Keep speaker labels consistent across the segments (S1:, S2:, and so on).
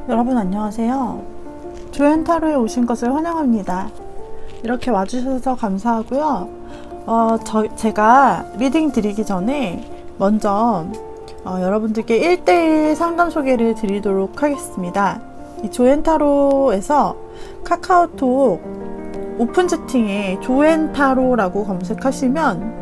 S1: 여러분 안녕하세요. 조연타로에 오신 것을 환영합니다. 이렇게 와주셔서 감사하고요. 제가 리딩 드리기 전에 먼저 여러분들께 1대1 상담 소개를 드리도록 하겠습니다. 이 조연타로에서 카카오톡 오픈 채팅에 조연타로라고 검색하시면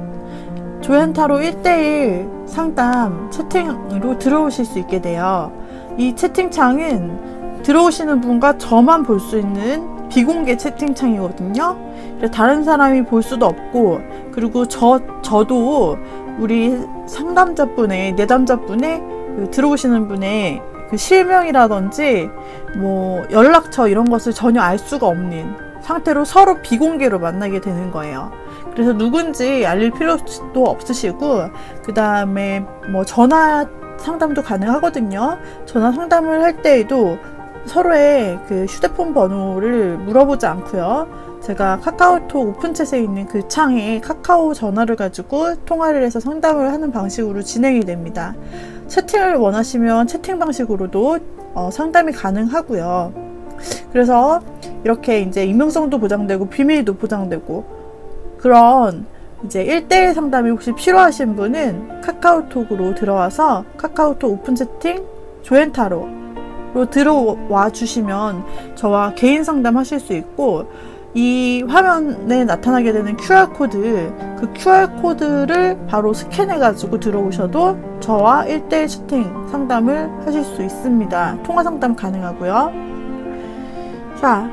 S1: 조연타로 1대1 상담 채팅으로 들어오실 수 있게 돼요. 이 채팅창은 들어오시는 분과 저만 볼 수 있는 비공개 채팅창이거든요. 다른 사람이 볼 수도 없고, 그리고 저도 우리 상담자분의, 내담자분의 들어오시는 분의 그 실명이라든지 뭐 연락처 이런 것을 전혀 알 수가 없는 상태로 서로 비공개로 만나게 되는 거예요. 그래서 누군지 알릴 필요도 없으시고, 그 다음에 뭐 전화 상담도 가능하거든요. 전화 상담을 할 때에도 서로의 그 휴대폰 번호를 물어보지 않고요. 제가 카카오톡 오픈챗에 있는 그 창에 카카오 전화를 가지고 통화를 해서 상담을 하는 방식으로 진행이 됩니다. 채팅을 원하시면 채팅 방식으로도 상담이 가능하고요. 그래서 이렇게 이제 익명성도 보장되고 비밀도 보장되고 그런 이제 1대1 상담이 혹시 필요하신 분은 카카오톡으로 들어와서 카카오톡 오픈 채팅 조연타로로 들어와 주시면 저와 개인 상담 하실 수 있고, 이 화면에 나타나게 되는 QR코드, 그 QR코드를 바로 스캔해 가지고 들어오셔도 저와 1대1 채팅 상담을 하실 수 있습니다. 통화 상담 가능하고요. 자,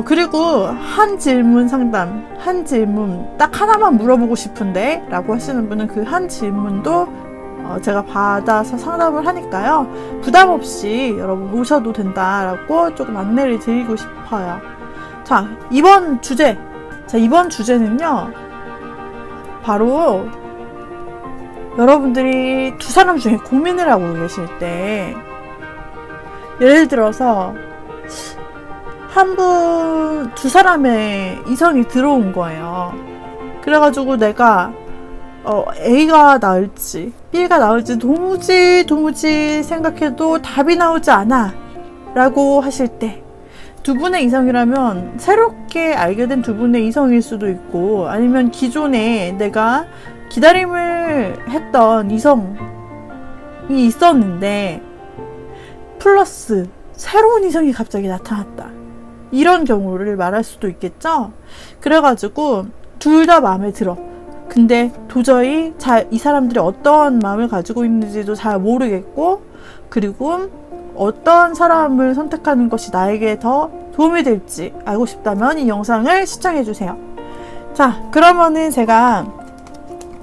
S1: 그리고 한 질문 상담, 한 질문 딱 하나만 물어보고 싶은데 라고 하시는 분은 그 한 질문도 제가 받아서 상담을 하니까요, 부담 없이 여러분 오셔도 된다라고 조금 안내를 드리고 싶어요. 자, 이번 주제는요, 바로 여러분들이 두 사람 중에 고민을 하고 계실 때, 예를 들어서 두 사람의 이성이 들어온 거예요. 그래가지고 내가 A가 나을지 B가 나을지 도무지 생각해도 답이 나오지 않아 라고 하실 때, 두 분의 이성이라면 새롭게 알게 된 두 분의 이성일 수도 있고, 아니면 기존에 내가 기다림을 했던 이성이 있었는데 플러스 새로운 이성이 갑자기 나타났다, 이런 경우를 말할 수도 있겠죠. 그래가지고 둘 다 마음에 들어. 근데 도저히 이 사람들이 어떤 마음을 가지고 있는지도 잘 모르겠고, 그리고 어떤 사람을 선택하는 것이 나에게 더 도움이 될지 알고 싶다면 이 영상을 시청해주세요. 자, 그러면은 제가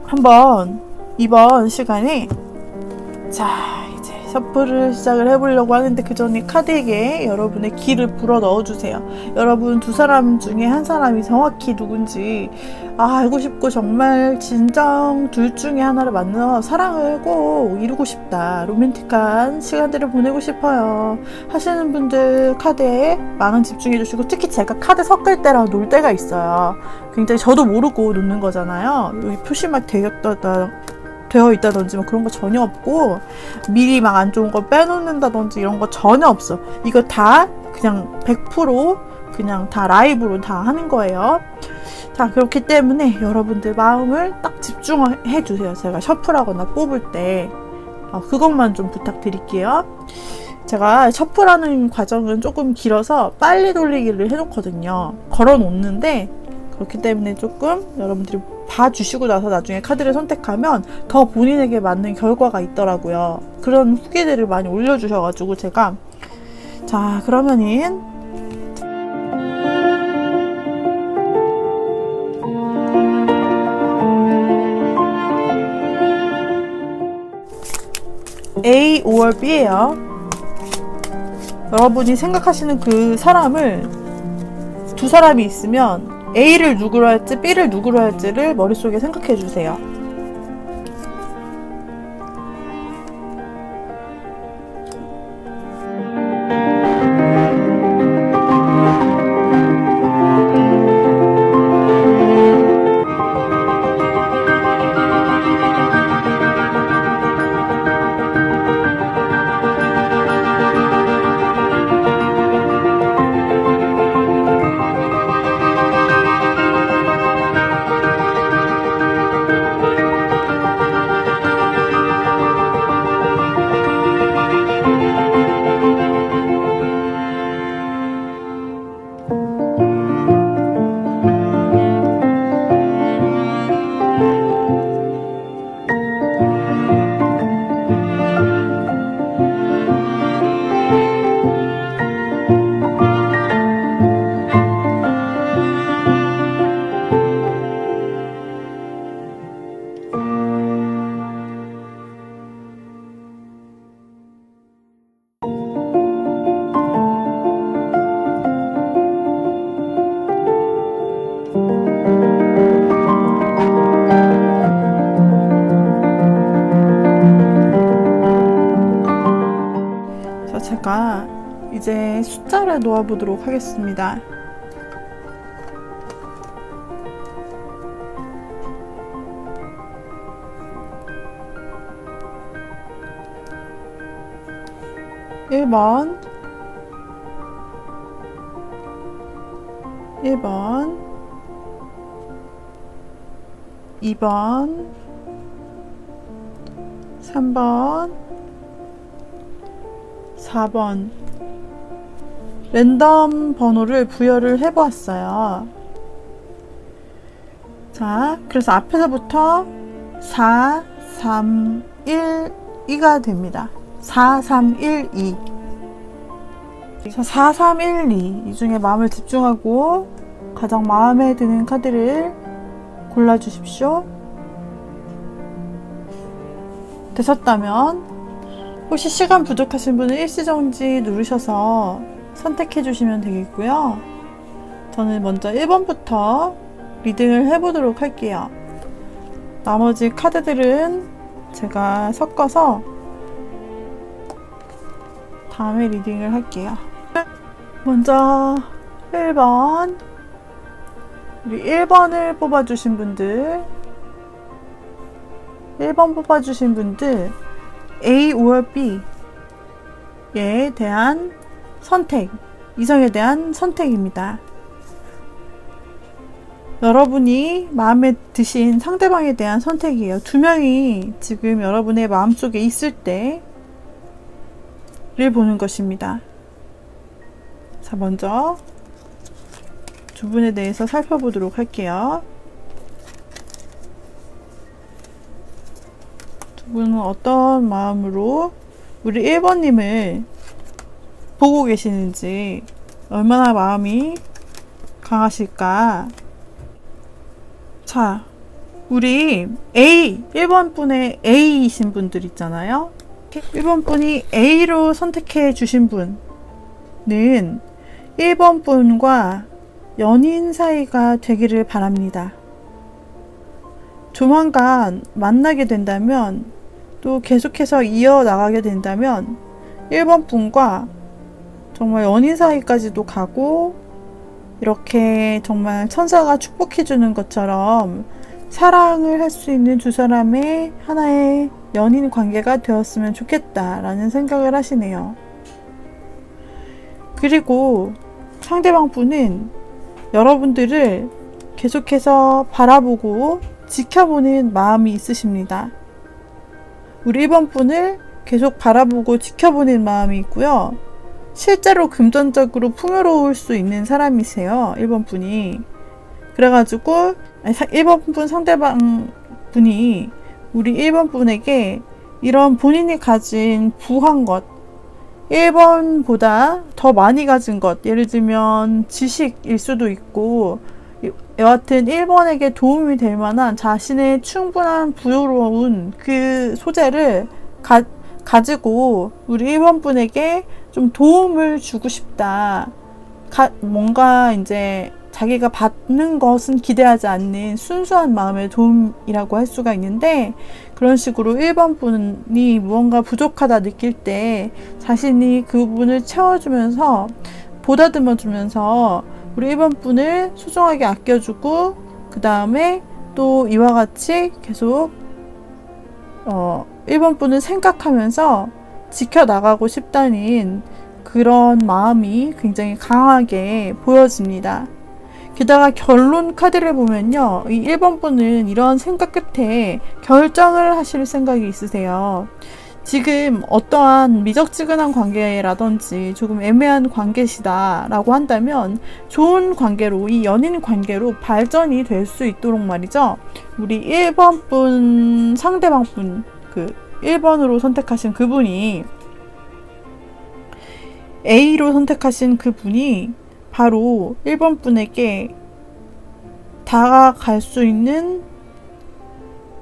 S1: 한번 이번 시간에 이제 셔플을 시작을 해보려고 하는데, 그 전에 카드에게 여러분의 기를 불어 넣어주세요. 여러분 두 사람 중에 한 사람이 정확히 누군지 알고 싶고, 정말 진정 둘 중에 하나를 만나서 사랑을 꼭 이루고 싶다, 로맨틱한 시간들을 보내고 싶어요 하시는 분들 카드에 많은 집중해 주시고, 특히 제가 카드 섞을 때랑 놀 때가 있어요. 굉장히 저도 모르고 놓는 거잖아요. 여기 표시막 되어 있다든지 뭐 그런 거 전혀 없고, 미리 막 안 좋은 거 빼놓는다든지 이런 거 전혀 없어. 이거 다 그냥 100% 그냥 다 라이브로 다 하는 거예요. 자, 그렇기 때문에 여러분들 마음을 딱 집중해 주세요. 제가 셔플하거나 뽑을 때 그것만 좀 부탁드릴게요. 제가 셔플하는 과정은 조금 길어서 빨리 돌리기를 해놓거든요. 걸어 놓는데, 그렇기 때문에 조금 여러분들이 봐주시고 나서 나중에 카드를 선택하면 더 본인에게 맞는 결과가 있더라고요. 그런 후기들을 많이 올려주셔가지고 제가, 자, 그러면은 A or B예요. 여러분이 생각하시는 그 사람을, 두 사람이 있으면 A를 누구로 할지 B를 누구로 할지를 머릿속에 생각해 주세요. 제가 이제 숫자를 놓아 보도록 하겠습니다. (1번) 1번 2번 3번 4번 랜덤 번호를 부여를 해보았어요. 자, 그래서 앞에서부터 4, 3, 1, 2가 됩니다. 4, 3, 1, 2. 자, 4, 3, 1, 2. 이 중에 마음을 집중하고 가장 마음에 드는 카드를 골라주십시오. 되셨다면 혹시 시간 부족하신 분은 일시정지 누르셔서 선택해 주시면 되겠고요. 저는 먼저 1번부터 리딩을 해보도록 할게요. 나머지 카드들은 제가 섞어서 다음에 리딩을 할게요. 먼저 1번, 우리 1번을 뽑아주신 분들, 1번 뽑아주신 분들 A or B에 대한 선택, 이성에 대한 선택입니다. 여러분이 마음에 드신 상대방에 대한 선택이에요. 두 명이 지금 여러분의 마음속에 있을 때를 보는 것입니다. 자, 먼저 두 분에 대해서 살펴보도록 할게요. 두 분은 어떤 마음으로 우리 1번님을 보고 계시는지, 얼마나 마음이 강하실까. 자, 우리 A, 1번 분의 A이신 분들 있잖아요. 1번 분이 A로 선택해 주신 분은 1번 분과 연인 사이가 되기를 바랍니다. 조만간 만나게 된다면, 또 계속해서 이어나가게 된다면 1번 분과 정말 연인 사이까지도 가고, 이렇게 정말 천사가 축복해주는 것처럼 사랑을 할 수 있는 두 사람의 하나의 연인 관계가 되었으면 좋겠다라는 생각을 하시네요. 그리고 상대방 분은 여러분들을 계속해서 바라보고 지켜보는 마음이 있으십니다. 우리 1번 분을 계속 바라보고 지켜보는 마음이 있고요. 실제로 금전적으로 풍요로울 수 있는 사람이세요. 1번 분이. 그래가지고 1번 분 상대방 분이 우리 1번 분에게 이런 본인이 가진 부한 것, 1번보다 더 많이 가진 것, 예를 들면 지식일 수도 있고, 여하튼 1번에게 도움이 될 만한 자신의 충분한 부여로운 그 소재를 가지고 우리 1번 분에게 좀 도움을 주고 싶다. 뭔가 이제 자기가 받는 것은 기대하지 않는 순수한 마음의 도움이라고 할 수가 있는데, 그런 식으로 1번 분이 무언가 부족하다 느낄 때 자신이 그 부분을 채워주면서 보다듬어 주면서 우리 1번 분을 소중하게 아껴주고, 그 다음에 또 이와 같이 계속 1번 분을 생각하면서 지켜나가고 싶다는 그런 마음이 굉장히 강하게 보여집니다. 게다가 결론 카드를 보면요, 이 1번 분은 이런 생각 끝에 결정을 하실 생각이 있으세요. 지금 어떠한 미적지근한 관계라든지 조금 애매한 관계시다 라고 한다면 좋은 관계로, 이 연인 관계로 발전이 될 수 있도록 말이죠, 우리 1번 분 상대방 분, 그 1번으로 선택하신 그분이, A로 선택하신 그분이 바로 1번 분에게 다가갈 수 있는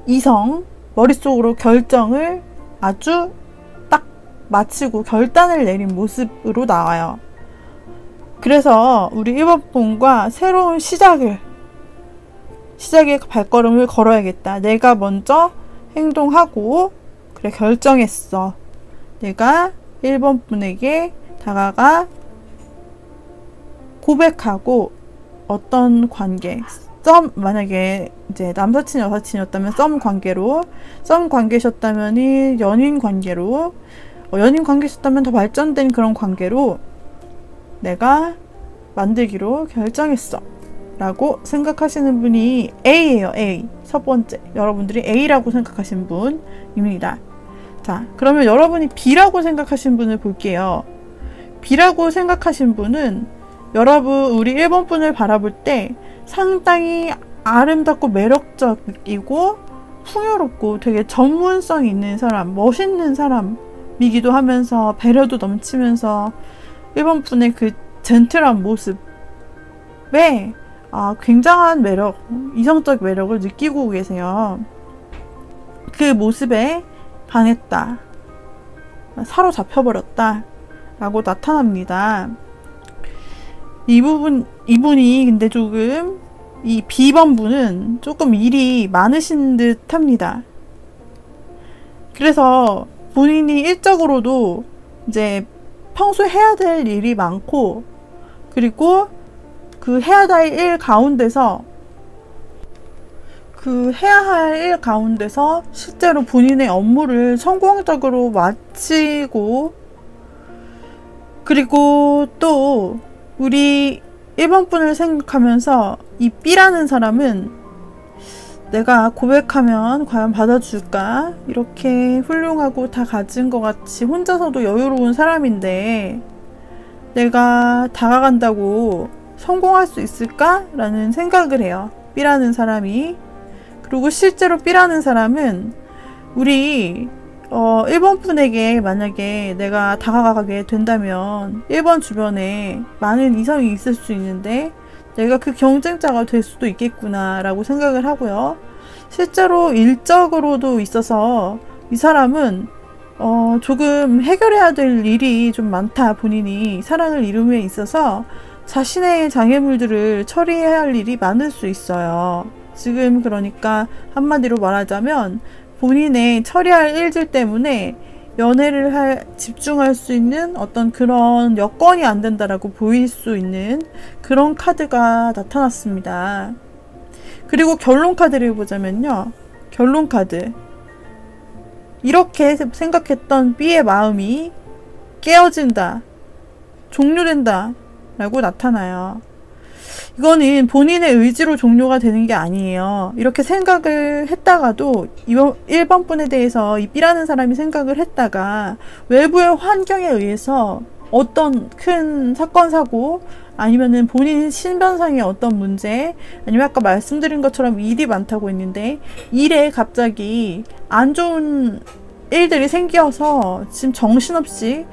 S1: 이성, 머릿속으로 결정을 아주 딱 마치고 결단을 내린 모습으로 나와요. 그래서 우리 1번 분과 새로운 시작의 발걸음을 걸어야겠다. 내가 먼저 행동하고, 그래, 결정했어. 내가 1번 분에게 다가가 고백하고 어떤 관계, 만약에 이제 남사친 여사친이었다면 썸 관계셨다면 연인 관계로, 연인 관계셨다면 더 발전된 그런 관계로 내가 만들기로 결정했어 라고 생각하시는 분이 A예요. A. 첫 번째, 여러분들이 A라고 생각하신 분입니다. 자, 그러면 여러분이 B라고 생각하신 분을 볼게요. B라고 생각하신 분은 여러분, 우리 1번 분을 바라볼 때 상당히 아름답고 매력적이고 풍요롭고 되게 전문성 있는 사람, 멋있는 사람이기도 하면서 배려도 넘치면서 1번 분의 그 젠틀한 모습에 굉장한 매력, 이성적 매력을 느끼고 계세요. 그 모습에 반했다, 사로잡혀버렸다 라고 나타납니다. 이분이 근데 조금, 이 B번 분은 조금 일이 많으신 듯 합니다. 그래서 본인이 일적으로도 이제 평소에 해야 될 일이 많고, 그리고 그 해야 할 일 가운데서 실제로 본인의 업무를 성공적으로 마치고, 그리고 또 우리 1번 분을 생각하면서 이 B라는 사람은 내가 고백하면 과연 받아줄까? 이렇게 훌륭하고 다 가진 것 같이 혼자서도 여유로운 사람인데 내가 다가간다고 성공할 수 있을까? 라는 생각을 해요. B라는 사람이. 그리고 실제로 B라는 사람은 우리 1번 분에게 만약에 내가 다가가게 된다면 1번 주변에 많은 이성이 있을 수 있는데 내가 그 경쟁자가 될 수도 있겠구나 라고 생각을 하고요. 실제로 일적으로도 있어서 이 사람은 조금 해결해야 될 일이 좀 많다. 본인이 사랑을 이룸에 있어서 자신의 장애물들을 처리해야 할 일이 많을 수 있어요. 지금 그러니까 한마디로 말하자면 본인의 처리할 일들 때문에 연애를 집중할 수 있는 어떤 그런 여건이 안 된다라고 보일 수 있는 그런 카드가 나타났습니다. 그리고 결론 카드를 보자면요. 결론 카드. 이렇게 생각했던 B의 마음이 깨어진다, 종료된다 라고 나타나요. 이거는 본인의 의지로 종료가 되는 게 아니에요. 이렇게 생각을 했다가도 1번 분에 대해서 이 B라는 사람이 생각을 했다가 외부의 환경에 의해서 어떤 큰 사건 사고 아니면은 본인 신변상의 어떤 문제, 아니면 아까 말씀드린 것처럼 일이 많다고 했는데 일에 갑자기 안 좋은 일들이 생겨서 지금 정신없이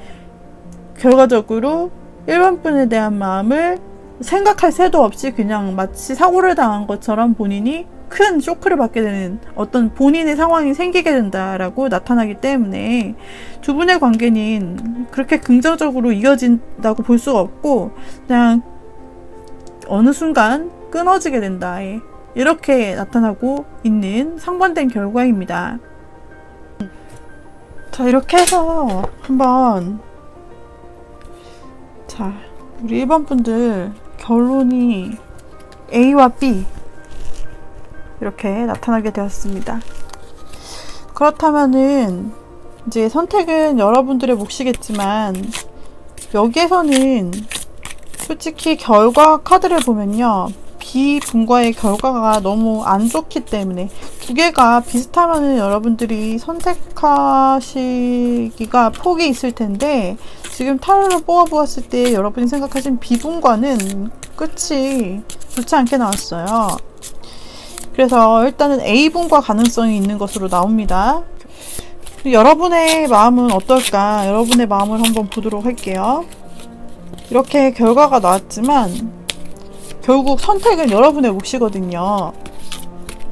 S1: 결과적으로 1번 분에 대한 마음을 생각할 새도 없이 그냥 마치 사고를 당한 것처럼 본인이 큰 쇼크를 받게 되는 어떤 본인의 상황이 생기게 된다라고 나타나기 때문에 두 분의 관계는 그렇게 긍정적으로 이어진다고 볼 수가 없고 그냥 어느 순간 끊어지게 된다, 이렇게 나타나고 있는 상반된 결과입니다. 자, 이렇게 해서 한번 우리 1번 분들 결론이 A와 B 이렇게 나타나게 되었습니다. 그렇다면은 이제 선택은 여러분들의 몫이겠지만 여기에서는 솔직히 결과 카드를 보면요, B분과의 결과가 너무 안 좋기 때문에 두 개가 비슷하면은 여러분들이 선택하시기가 폭이 있을 텐데 지금 타로를 뽑아보았을 때 여러분이 생각하신 B분과는 끝이 좋지 않게 나왔어요. 그래서 일단은 A분과 가능성이 있는 것으로 나옵니다. 여러분의 마음은 어떨까? 여러분의 마음을 한번 보도록 할게요. 이렇게 결과가 나왔지만 결국 선택은 여러분의 몫이거든요.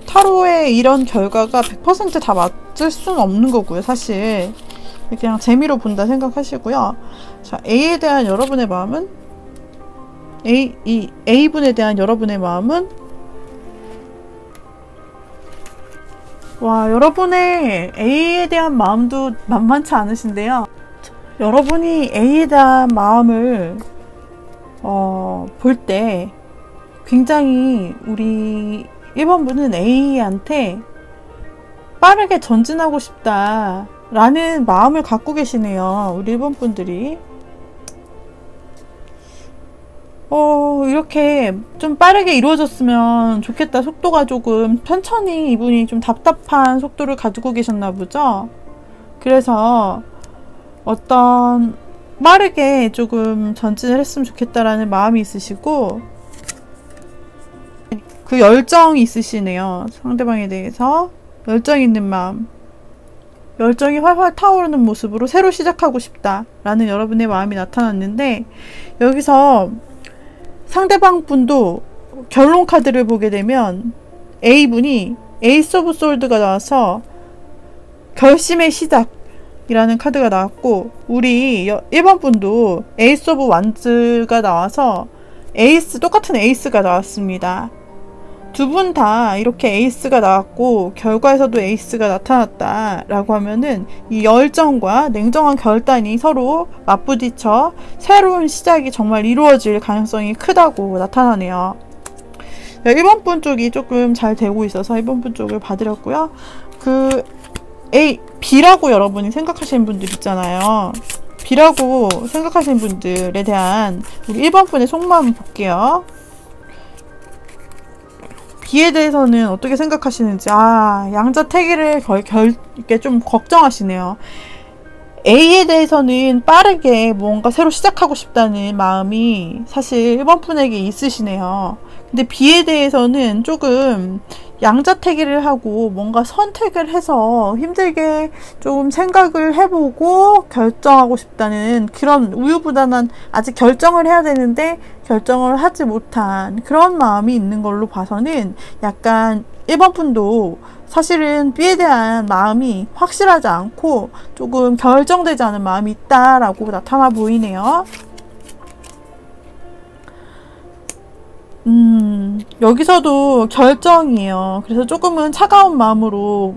S1: 타로의 이런 결과가 100% 다 맞을 수는 없는 거고요. 사실 그냥 재미로 본다 생각하시고요. 자, A에 대한 여러분의 마음은 A분에 대한 여러분의 마음은 와, 여러분의 A에 대한 마음도 만만치 않으신데요. 여러분이 A에 대한 마음을 볼 때 굉장히 우리 1번분은 A한테 빠르게 전진하고 싶다 라는 마음을 갖고 계시네요. 우리 1번분들이 이렇게 좀 빠르게 이루어졌으면 좋겠다. 속도가 조금 천천히, 이분이 좀 답답한 속도를 가지고 계셨나 보죠. 그래서 어떤 빠르게 조금 전진을 했으면 좋겠다라는 마음이 있으시고, 그 열정이 있으시네요. 상대방에 대해서 열정 있는 마음, 열정이 활활 타오르는 모습으로 새로 시작하고 싶다 라는 여러분의 마음이 나타났는데, 여기서 상대방 분도 결론 카드를 보게 되면 A분이 에이스 오브 솔드가 나와서 결심의 시작이라는 카드가 나왔고, 우리 1번 분도 에이스 오브 완즈가 나와서 똑같은 에이스가 나왔습니다. 두 분 다 이렇게 에이스가 나왔고 결과에서도 에이스가 나타났다 라고 하면은 이 열정과 냉정한 결단이 서로 맞부딪혀 새로운 시작이 정말 이루어질 가능성이 크다고 나타나네요. 1번 분 쪽이 조금 잘 되고 있어서 1번 분 쪽을 봐드렸고요. B라고 여러분이 생각하시는 분들 있잖아요. B라고 생각하시는 분들에 대한 우리 1번 분의 속마음 볼게요. B에 대해서는 어떻게 생각하시는지, 양자택일을 이렇게 좀 걱정하시네요. A에 대해서는 빠르게 뭔가 새로 시작하고 싶다는 마음이 사실 1번 분에게 있으시네요. 근데 B에 대해서는 조금 양자택일을 하고 뭔가 선택을 해서 힘들게 좀 생각을 해보고 결정하고 싶다는 그런 우유부단한, 아직 결정을 해야 되는데 결정을 하지 못한 그런 마음이 있는 걸로 봐서는 약간 1번 분도 사실은 B에 대한 마음이 확실하지 않고 조금 결정되지 않은 마음이 있다라고 나타나 보이네요. 여기서도 결정이에요. 그래서 조금은 차가운 마음으로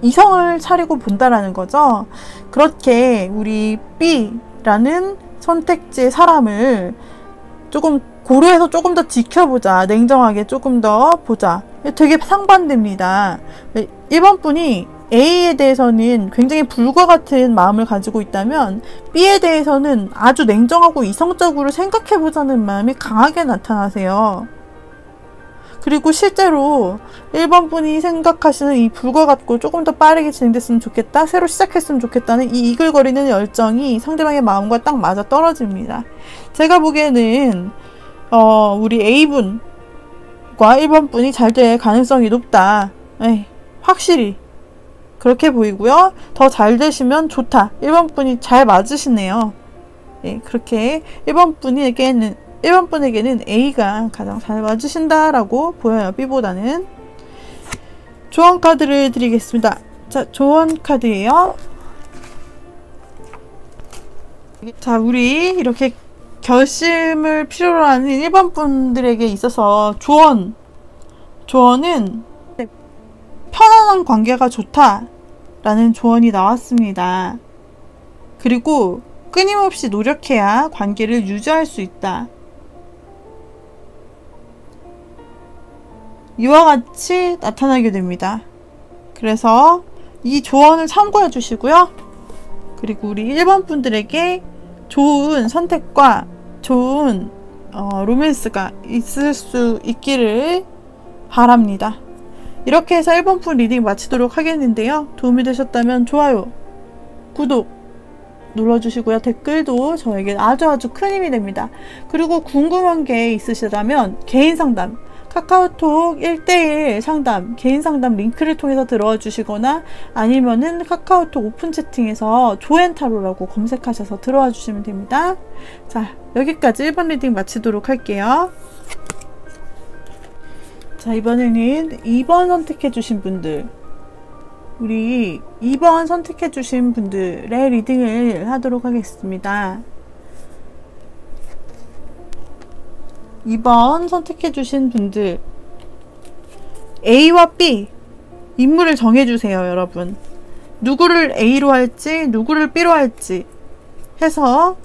S1: 이성을 차리고 본다라는 거죠. 그렇게 우리 B라는 선택지의 사람을 조금 고려해서 조금 더 지켜보자, 냉정하게 조금 더 보자. 되게 상반됩니다. 1번 분이 A에 대해서는 굉장히 불과 같은 마음을 가지고 있다면 B에 대해서는 아주 냉정하고 이성적으로 생각해보자는 마음이 강하게 나타나세요. 그리고 실제로 1번 분이 생각하시는 이 불과 같고 조금 더 빠르게 진행됐으면 좋겠다, 새로 시작했으면 좋겠다는 이 이글거리는 열정이 상대방의 마음과 딱 맞아 떨어집니다. 제가 보기에는 우리 A분과 1번 분이 잘 될 가능성이 높다. 확실히 그렇게 보이고요. 더 잘 되시면 좋다. 1번 분이 잘 맞으시네요. 그렇게 1번 분에게는 A가 가장 잘 맞으신다라고 보여요. B보다는. 조언 카드를 드리겠습니다. 자, 조언 카드예요. 자, 우리 이렇게 결심을 필요로 하는 1번 분들에게 있어서 조언은 편안한 관계가 좋다 라는 조언이 나왔습니다. 그리고 끊임없이 노력해야 관계를 유지할 수 있다. 이와 같이 나타나게 됩니다. 그래서 이 조언을 참고해 주시고요. 그리고 우리 1번 분들에게 좋은 선택과 좋은 로맨스가 있을 수 있기를 바랍니다. 이렇게 해서 1번 분 리딩 마치도록 하겠는데요. 도움이 되셨다면 좋아요, 구독 눌러주시고요. 댓글도 저에게 아주 큰 힘이 됩니다. 그리고 궁금한 게 있으시다면 개인 상담, 카카오톡 1:1 상담, 개인 상담 링크를 통해서 들어와 주시거나 아니면은 카카오톡 오픈 채팅에서 조앤타로라고 검색하셔서 들어와 주시면 됩니다. 자, 여기까지 1번 리딩 마치도록 할게요. 자, 이번에는 2번 선택해 주신 분들, 우리 2번 선택해 주신 분들의 리딩을 하도록 하겠습니다. 2번 선택해 주신 분들, A와 B 인물을 정해주세요. 여러분, 누구를 A로 할지 누구를 B로 할지 해서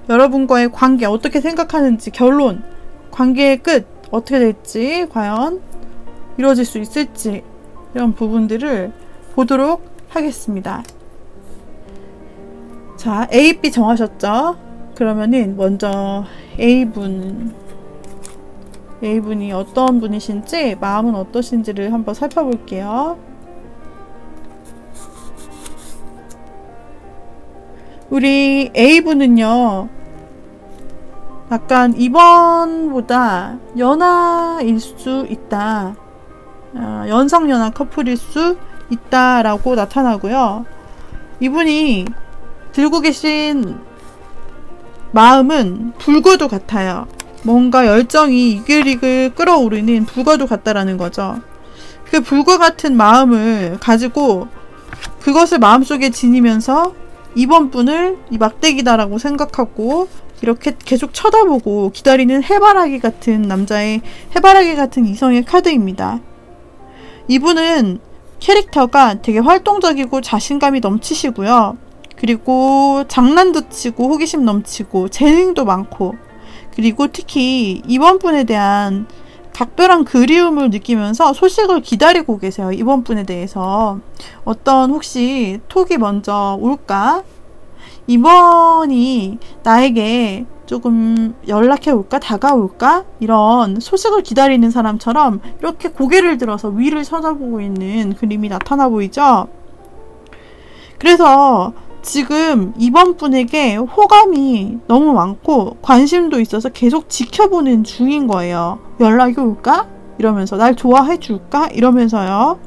S1: 여러분과의 관계 어떻게 생각하는지, 결론, 관계의 끝 어떻게 될지, 과연 이루어질 수 있을지, 이런 부분들을 보도록 하겠습니다. 자, A, B 정하셨죠? 그러면은 먼저 A분이 어떤 분이신지, 마음은 어떠신지를 한번 살펴볼게요. 우리 A분은요, 약간 2번보다 연하일 수 있다. 연상연하 커플일 수 있다라고 나타나고요. 이분이 들고 계신 마음은 불과도 같아요. 뭔가 열정이 이글이글 끓어오르는 불과도 같다라는 거죠. 그 불과 같은 마음을 가지고 그것을 마음속에 지니면서 이번 분을 이 막대기다라고 생각하고 이렇게 계속 쳐다보고 기다리는 해바라기 같은 남자의, 해바라기 같은 이성의 카드입니다. 이분은 캐릭터가 되게 활동적이고 자신감이 넘치시고요. 그리고 장난도 치고 호기심 넘치고 재능도 많고, 그리고 특히 이번 분에 대한 각별한 그리움을 느끼면서 소식을 기다리고 계세요. 이번 분에 대해서 어떤 혹시 톡이 먼저 올까? 이번이 나에게 조금 연락해 올까? 다가올까? 이런 소식을 기다리는 사람처럼 이렇게 고개를 들어서 위를 쳐다보고 있는 그림이 나타나 보이죠? 그래서 지금 이번 분에게 호감이 너무 많고 관심도 있어서 계속 지켜보는 중인 거예요. 연락이 올까? 이러면서 날 좋아해 줄까? 이러면서요.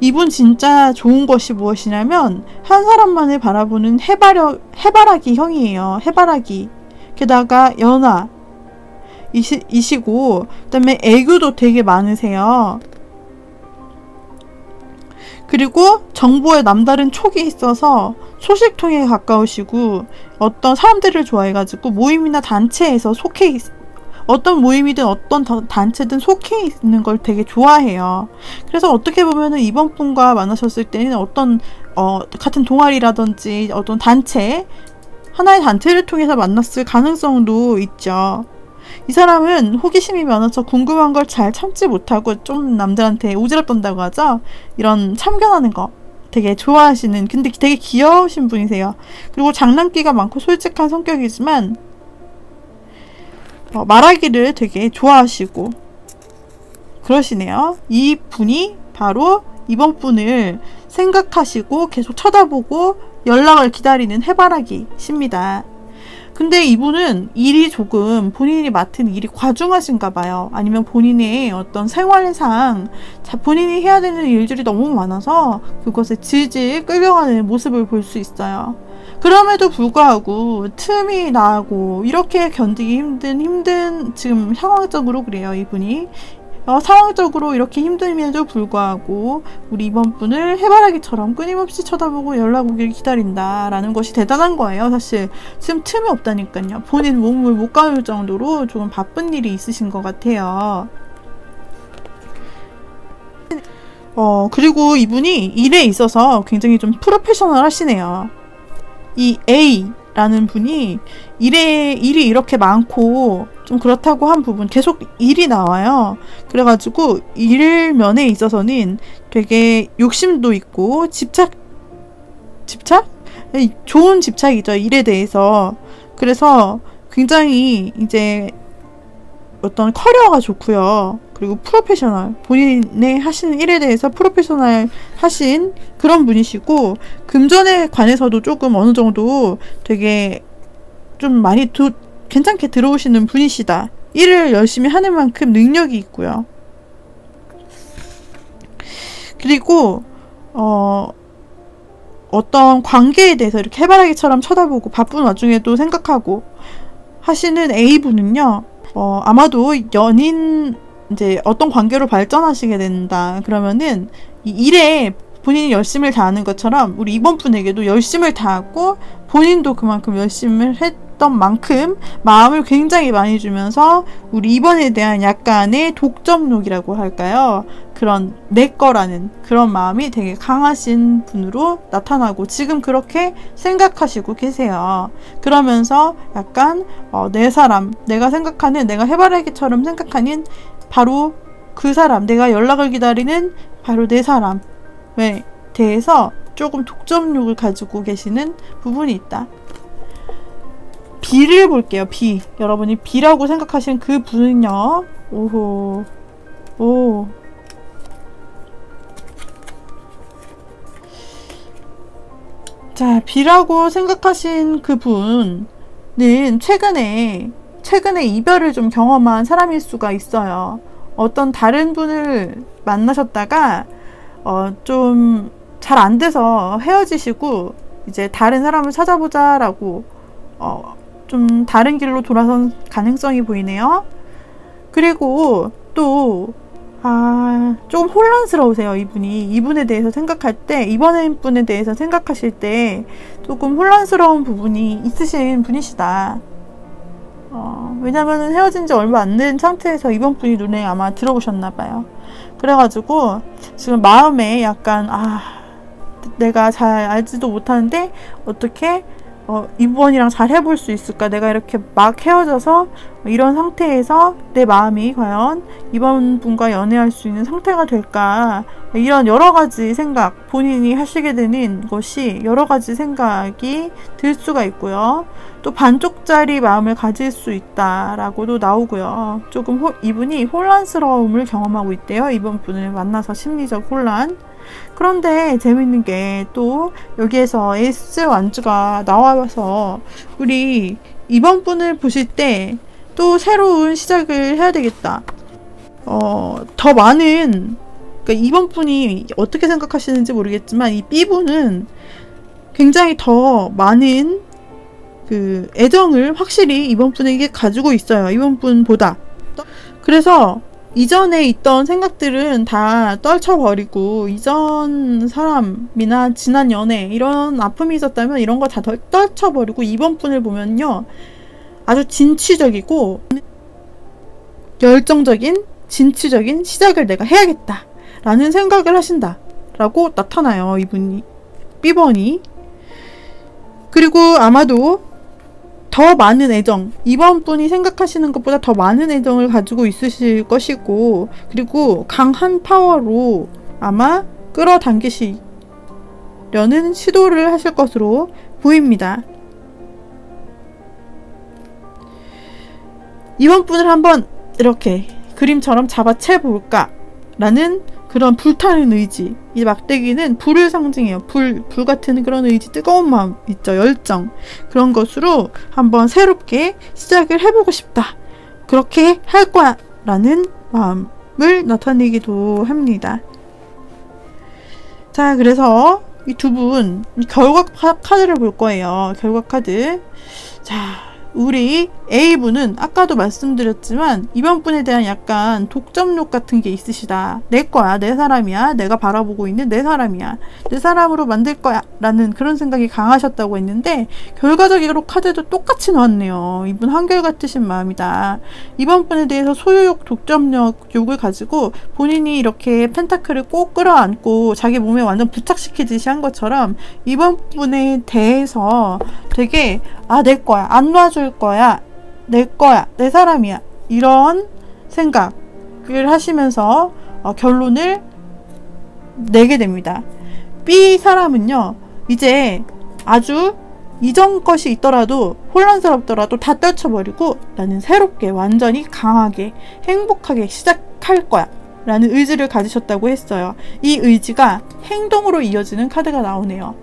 S1: 이분 진짜 좋은 것이 무엇이냐면 한 사람만을 바라보는 해바라기 형이에요. 해바라기. 게다가 연하 이시고, 그 다음에 애교도 되게 많으세요. 그리고 정보에 남다른 촉이 있어서 소식통에 가까우시고, 어떤 사람들을 좋아해가지고 모임이나 단체에서 어떤 모임이든 어떤 단체든 속해 있는 걸 되게 좋아해요. 그래서 어떻게 보면은 이번 분과 만나셨을 때는 어떤 같은 동아리라든지 어떤 단체, 하나의 단체를 통해서 만났을 가능성도 있죠. 이 사람은 호기심이 많아서 궁금한 걸 잘 참지 못하고 좀 남들한테 오지랖 떤다고 하죠. 이런 참견하는 거 되게 좋아하시는, 근데 되게 귀여우신 분이세요. 그리고 장난기가 많고 솔직한 성격이지만 말하기를 되게 좋아하시고 그러시네요. 이 분이 바로 이번 분을 생각하시고 계속 쳐다보고 연락을 기다리는 해바라기십니다. 근데 이분은 일이 조금 본인이 맡은 일이 과중하신가 봐요. 아니면 본인의 어떤 생활상 본인이 해야 되는 일들이 너무 많아서 그것에 질질 끌려가는 모습을 볼 수 있어요. 그럼에도 불구하고 틈이 나고 이렇게 견디기 힘든 지금 상황적으로 그래요. 이분이 상황적으로 이렇게 힘듦에도 불구하고 우리 이번 분을 해바라기처럼 끊임없이 쳐다보고 연락 오길 기다린다라는 것이 대단한 거예요. 사실 지금 틈이 없다니까요. 본인 몸을 못 가눌 정도로 조금 바쁜 일이 있으신 것 같아요. 그리고 이분이 일에 있어서 굉장히 좀 프로페셔널 하시네요. 이 A라는 분이 일이 이렇게 많고 좀 그렇다고 한 부분, 계속 일이 나와요. 그래가지고 일면에 있어서는 되게 욕심도 있고 집착? 좋은 집착이죠. 일에 대해서. 그래서 굉장히 이제 어떤 커리어가 좋고요. 그리고 프로페셔널, 본인의 하시는 일에 대해서 프로페셔널 하신 그런 분이시고, 금전에 관해서도 조금 어느 정도 되게 좀 많이 괜찮게 들어오시는 분이시다. 일을 열심히 하는 만큼 능력이 있고요. 그리고 어떤 관계에 대해서 이렇게 해바라기처럼 쳐다보고 바쁜 와중에도 생각하고 하시는 A분은요, 아마도 이제 어떤 관계로 발전하시게 된다. 그러면은 이 일에 본인이 열심을 다하는 것처럼 우리 이번 분에게도 열심을 다하고 본인도 그만큼 열심을 생각했던 만큼 마음을 굉장히 많이 주면서 우리 2번에 대한 약간의 독점욕이라고 할까요? 그런 내 거라는 그런 마음이 되게 강하신 분으로 나타나고 지금 그렇게 생각하시고 계세요. 그러면서 약간 내 사람, 내가 생각하는, 내가 해바라기처럼 생각하는 바로 그 사람, 내가 연락을 기다리는 바로 내 사람에 대해서 조금 독점욕을 가지고 계시는 부분이 있다. B를 볼게요. B. 여러분이 B라고 생각하시는 그 분은요. 오호. 오. 자, B라고 생각하신 그 분은 최근에 이별을 좀 경험한 사람일 수가 있어요. 어떤 다른 분을 만나셨다가 좀 잘 안 돼서 헤어지시고 이제 다른 사람을 찾아보자 라고 좀 다른 길로 돌아선 가능성이 보이네요. 그리고 또 조금 혼란스러우세요. 이분에 대해서 생각할 때, 이번 분에 대해서 생각하실 때 조금 혼란스러운 부분이 있으신 분이시다. 왜냐면은 헤어진 지 얼마 안 된 상태에서 이번 분이 눈에 아마 들어오셨나봐요. 그래가지고 지금 마음에 약간 내가 잘 알지도 못하는데 어떻게 이번이랑 잘 해볼 수 있을까? 내가 이렇게 막 헤어져서 이런 상태에서 내 마음이 과연 이번 분과 연애할 수 있는 상태가 될까? 이런 여러가지 생각, 본인이 하시게 되는 것이 여러가지 생각이 들 수가 있고요. 또 반쪽짜리 마음을 가질 수 있다라고도 나오고요. 조금 이분이 혼란스러움을 경험하고 있대요. 이번 분을 만나서 심리적 혼란. 그런데 재밌는 게 또 여기에서 에이스 완주가 나와서 우리 이번 분을 보실 때 또 새로운 시작을 해야 되겠다. 더 많은, 그러니까 이번 분이 어떻게 생각하시는지 모르겠지만 이 B분은 굉장히 더 많은 그 애정을 확실히 이번 분에게 가지고 있어요. 이번 분보다. 그래서 이전에 있던 생각들은 다 떨쳐버리고 이전 사람이나 지난 연애 이런 아픔이 있었다면 이런 거 다 떨쳐버리고 이번 분을 보면요. 아주 진취적이고 열정적인 진취적인 시작을 내가 해야겠다 라는 생각을 하신다 라고 나타나요. 이분이 B번이. 그리고 아마도 더 많은 애정, 이번 분이 생각하시는 것보다 더 많은 애정을 가지고 있으실 것이고, 그리고 강한 파워로 아마 끌어당기시려는 시도를 하실 것으로 보입니다. 이번 분을 한번 이렇게 그림처럼 잡아채 볼까 라는 그런 불타는 의지. 이 막대기는 불을 상징해요. 불 같은 그런 의지, 뜨거운 마음 있죠. 열정. 그런 것으로 한번 새롭게 시작을 해보고 싶다. 그렇게 할 거야. 라는 마음을 나타내기도 합니다. 자, 그래서 이 두 분 결과 카드를 볼 거예요. 결과 카드. 자, 우리 A분은 아까도 말씀드렸지만 이번 분에 대한 약간 독점욕 같은 게 있으시다. 내 거야, 내 사람이야, 내가 바라보고 있는 내 사람이야, 내 사람으로 만들 거야 라는 그런 생각이 강하셨다고 했는데 결과적으로 카드도 똑같이 나왔네요. 이분 한결같으신 마음이다. 이번 분에 대해서 소유욕, 독점욕, 욕을 가지고 본인이 이렇게 펜타클을 꼭 끌어안고 자기 몸에 완전 부착시키듯이 한 것처럼 이번 분에 대해서 되게 내 거야, 안 놔줄 거야, 내 거야, 내 사람이야 이런 생각을 하시면서 결론을 내게 됩니다. B 사람은요, 이제 아주 이전 것이 있더라도 혼란스럽더라도 다 떨쳐버리고 나는 새롭게 완전히 강하게 행복하게 시작할 거야 라는 의지를 가지셨다고 했어요. 이 의지가 행동으로 이어지는 카드가 나오네요.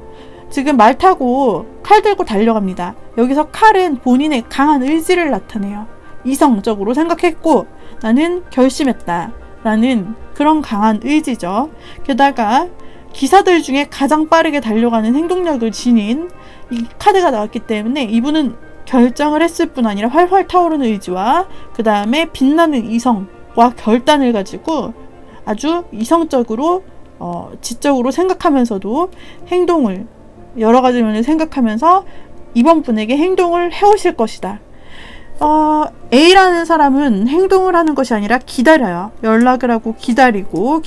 S1: 지금 말 타고 칼 들고 달려갑니다. 여기서 칼은 본인의 강한 의지를 나타내요. 이성적으로 생각했고 나는 결심했다 라는 그런 강한 의지죠. 게다가 기사들 중에 가장 빠르게 달려가는 행동력을 지닌 이 카드가 나왔기 때문에 이분은 결정을 했을 뿐 아니라 활활 타오르는 의지와 그 다음에 빛나는 이성과 결단을 가지고 아주 이성적으로 지적으로 생각하면서도 행동을 여러 가지 면을 생각하면서 2번 분에게 행동을 해오실 것이다. A라는 사람은 행동을 하는 것이 아니라 기다려요. 연락을 하고 기다리고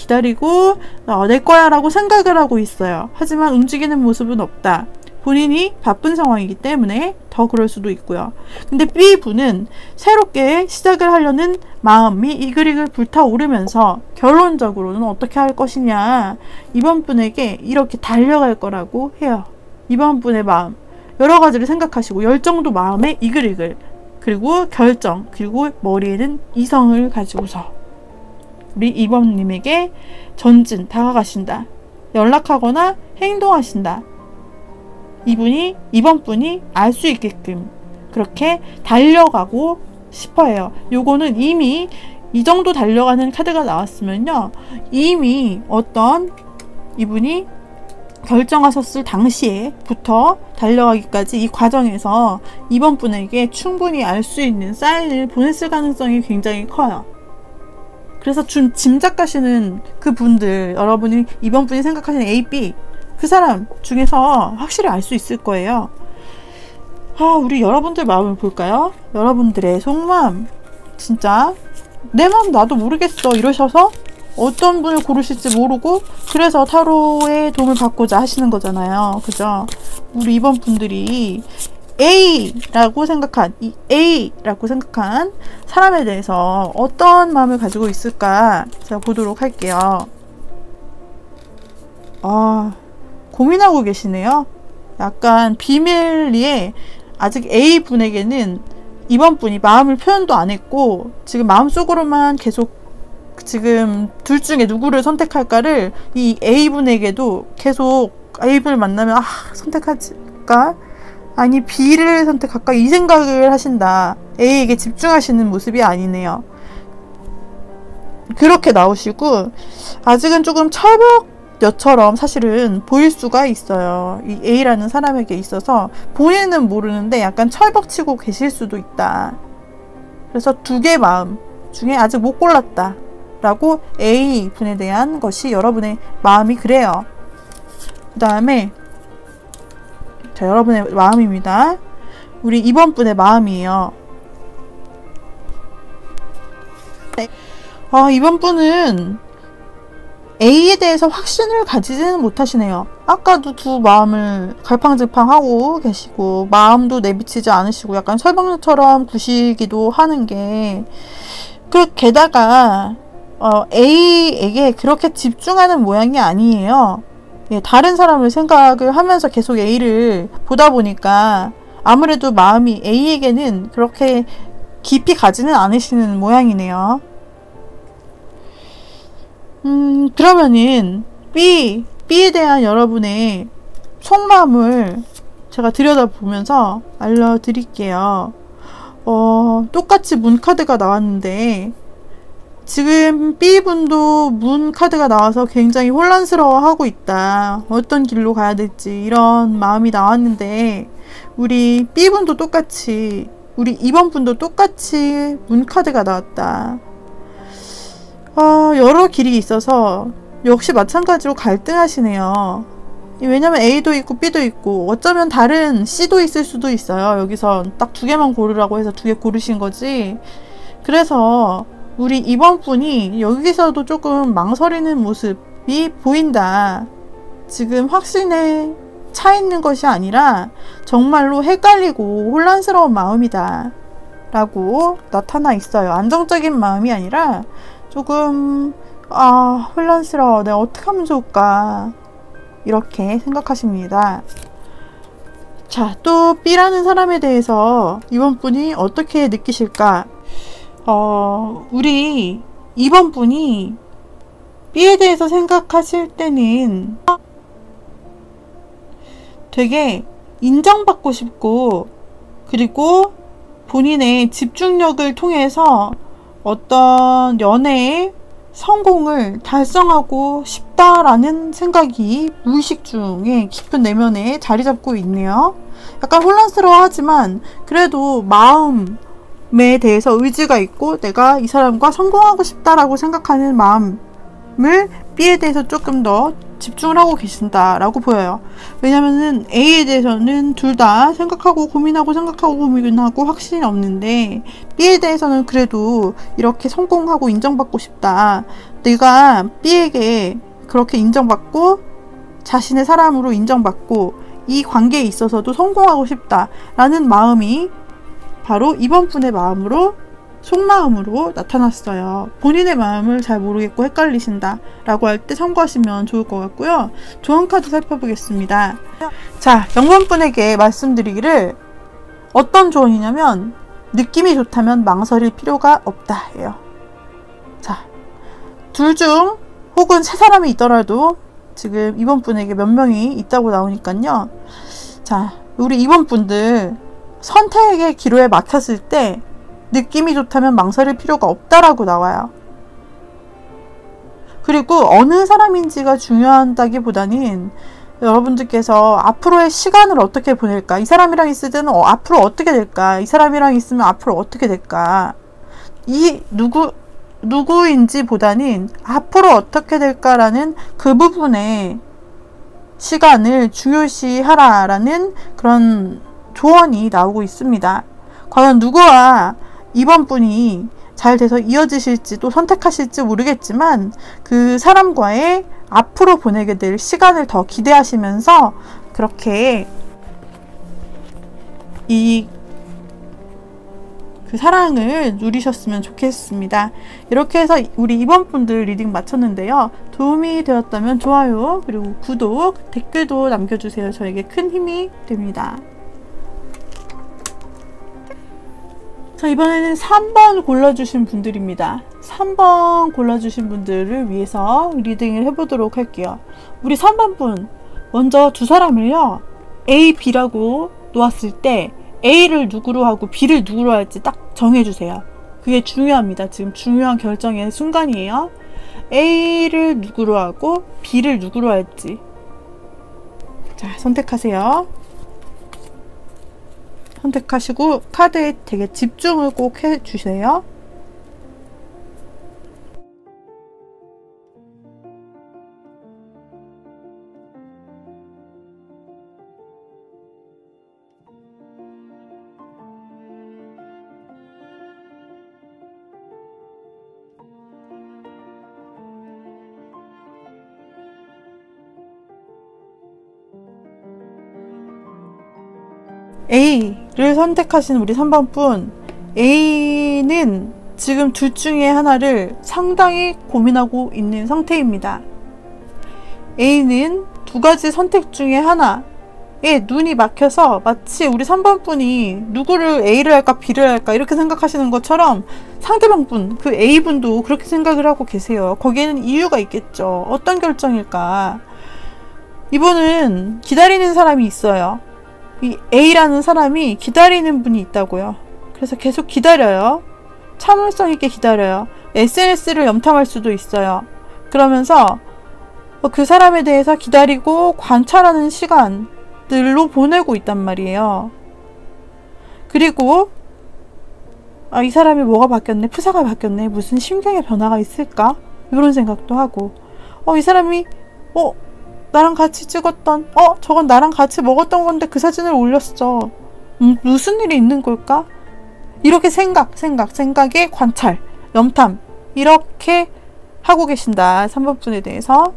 S1: 내 거야 라고 생각을 하고 있어요. 하지만 움직이는 모습은 없다. 본인이 바쁜 상황이기 때문에 더 그럴 수도 있고요. 근데 B분은 새롭게 시작을 하려는 마음이 이글이글 불타오르면서 결론적으로는 어떻게 할 것이냐, 2번 분에게 이렇게 달려갈 거라고 해요. 2번 분의 마음, 여러 가지를 생각하시고 열정도 마음에 이글이글, 그리고 결정, 그리고 머리에는 이성을 가지고서 우리 2번님에게 전진 다가가신다. 연락하거나 행동하신다. 2번 분이 알 수 있게끔 그렇게 달려가고 싶어해요. 요거는 이미 이 정도 달려가는 카드가 나왔으면요, 이미 어떤 이분이 결정하셨을 당시에부터 달려가기까지 이 과정에서 2번 분에게 충분히 알 수 있는 사인을 보냈을 가능성이 굉장히 커요. 그래서 좀 짐작하시는 그 분들, 여러분이 2번 분이 생각하시는 A, B, 그 사람 중에서 확실히 알 수 있을 거예요. 우리 여러분들 마음을 볼까요? 여러분들의 속마음, 진짜 내 마음 나도 모르겠어 이러셔서 어떤 분을 고르실지 모르고 그래서 타로의 도움을 받고자 하시는 거잖아요. 그죠? 우리 2번 분들이 A라고 생각한 사람에 대해서 어떤 마음을 가지고 있을까 제가 보도록 할게요. 고민하고 계시네요. 약간 비밀리에 아직 A분에게는 2번 분이 마음을 표현도 안 했고 지금 마음속으로만 계속 지금 둘 중에 누구를 선택할까를 이 A분에게도 계속 A분을 만나면 선택할까? 아니 B를 선택할까? 이 생각을 하신다. A에게 집중하시는 모습이 아니네요. 그렇게 나오시고 아직은 조금 철벽녀처럼 사실은 보일 수가 있어요. 이 A라는 사람에게 있어서 본인은 모르는데 약간 철벽치고 계실 수도 있다. 그래서 두 개의 마음 중에 아직 못 골랐다 라고 A분에 대한 것이 여러분의 마음이 그래요. 그 다음에 여러분의 마음입니다. 우리 2번 분의 마음이에요. 2번 분은 A에 대해서 확신을 가지지는 못하시네요. 아까도 두 마음을 갈팡질팡하고 계시고 마음도 내비치지 않으시고 약간 설방처럼 구시기도 하는 게 게다가 A에게 그렇게 집중하는 모양이 아니에요. 다른 사람을 생각을 하면서 계속 A를 보다 보니까 아무래도 마음이 A에게는 그렇게 깊이 가지는 않으시는 모양이네요. 그러면은 B에 대한 여러분의 속마음을 제가 들여다보면서 알려드릴게요. 똑같이 문 카드가 나왔는데 지금 B분도 문 카드가 나와서 굉장히 혼란스러워하고 있다. 어떤 길로 가야 될지 이런 마음이 나왔는데 우리 B분도 똑같이 우리 2번 분도 똑같이 문 카드가 나왔다. 여러 길이 있어서 역시 마찬가지로 갈등하시네요. 왜냐면 A도 있고 B도 있고 어쩌면 다른 C도 있을 수도 있어요. 여기서 딱 두 개만 고르라고 해서 두 개 고르신 거지. 그래서 우리 2번 분이 여기서도 조금 망설이는 모습이 보인다. 지금 확신에 차 있는 것이 아니라 정말로 헷갈리고 혼란스러운 마음이다 라고 나타나 있어요. 안정적인 마음이 아니라 조금 혼란스러워. 내가 어떻게 하면 좋을까? 이렇게 생각하십니다. 자, 또 B라는 사람에 대해서 2번 분이 어떻게 느끼실까? 우리 2번 분이 B에 대해서 생각하실 때는 되게 인정받고 싶고 그리고 본인의 집중력을 통해서 어떤 연애의 성공을 달성하고 싶다라는 생각이 무의식 중에 깊은 내면에 자리 잡고 있네요. 약간 혼란스러워하지만 그래도 마음에 대해서 의지가 있고 내가 이 사람과 성공하고 싶다라고 생각하는 마음을 B에 대해서 조금 더 집중을 하고 계신다라고 보여요. 왜냐면은 A에 대해서는 둘 다 생각하고 고민하고 확신이 없는데, B에 대해서는 그래도 이렇게 성공하고 인정받고 싶다. 내가 B에게 그렇게 인정받고 자신의 사람으로 인정받고 이 관계에 있어서도 성공하고 싶다라는 마음이 바로 이번 분의 마음으로, 속마음으로 나타났어요. 본인의 마음을 잘 모르겠고 헷갈리신다 라고 할 때 참고하시면 좋을 것 같고요. 조언 카드 살펴보겠습니다. 자, 0번 분에게 말씀드리기를, 어떤 조언이냐면 느낌이 좋다면 망설일 필요가 없다 예요. 자, 둘 중 혹은 세 사람이 있더라도 지금 이번 분에게 몇 명이 있다고 나오니까요. 자, 우리 이번 분들 선택의 기로에 막혔을 때 느낌이 좋다면 망설일 필요가 없다라고 나와요. 그리고 어느 사람인지가 중요하다기보다는 여러분들께서 앞으로의 시간을 어떻게 보낼까, 이 사람이랑 있을 때는 앞으로 어떻게 될까, 이 사람이랑 있으면 앞으로 어떻게 될까, 이 누구인지 보다는 앞으로 어떻게 될까라는 그 부분에 시간을 중요시하라라는 그런 조언이 나오고 있습니다. 과연 누구와 이번 분이 잘 돼서 이어지실지 또 선택하실지 모르겠지만, 그 사람과의 앞으로 보내게 될 시간을 더 기대하시면서 그렇게 그 사랑을 누리셨으면 좋겠습니다. 이렇게 해서 우리 이번 분들 리딩 마쳤는데요. 도움이 되었다면 좋아요, 그리고 구독, 댓글도 남겨주세요. 저에게 큰 힘이 됩니다. 자, 이번에는 3번 골라주신 분들입니다. 3번 골라주신 분들을 위해서 리딩을 해보도록 할게요. 우리 3번 분, 먼저 두 사람을요, A, B라고 놓았을 때 A를 누구로 하고 B를 누구로 할지 딱 정해주세요. 그게 중요합니다. 지금 중요한 결정의 순간이에요. A를 누구로 하고 B를 누구로 할지. 자, 선택하세요. 선택하시고 카드에 되게 집중을 꼭 해주세요. A를 선택하신 우리 3번 분, A는 지금 둘 중에 하나를 상당히 고민하고 있는 상태입니다. A는 두 가지 선택 중에 하나에 눈이 막혀서 마치 우리 3번 분이 누구를 A를 할까 B를 할까 이렇게 생각하시는 것처럼 상대방 분, 그 A분도 그렇게 생각을 하고 계세요. 거기에는 이유가 있겠죠. 어떤 결정일까? 이분은 기다리는 사람이 있어요. 이 A라는 사람이 기다리는 분이 있다고요. 그래서 계속 기다려요. 참을성 있게 기다려요. SNS를 염탐할 수도 있어요. 그러면서 그 사람에 대해서 기다리고 관찰하는 시간들로 보내고 있단 말이에요. 그리고 이 사람이 뭐가 바뀌었네, 프사가 바뀌었네, 무슨 심경의 변화가 있을까, 이런 생각도 하고, 이 사람이 나랑 같이 찍었던, 저건 나랑 같이 먹었던 건데 그 사진을 올렸어. 무슨 일이 있는 걸까? 이렇게 생각에 관찰, 염탐, 이렇게 하고 계신다. 3번 분에 대해서.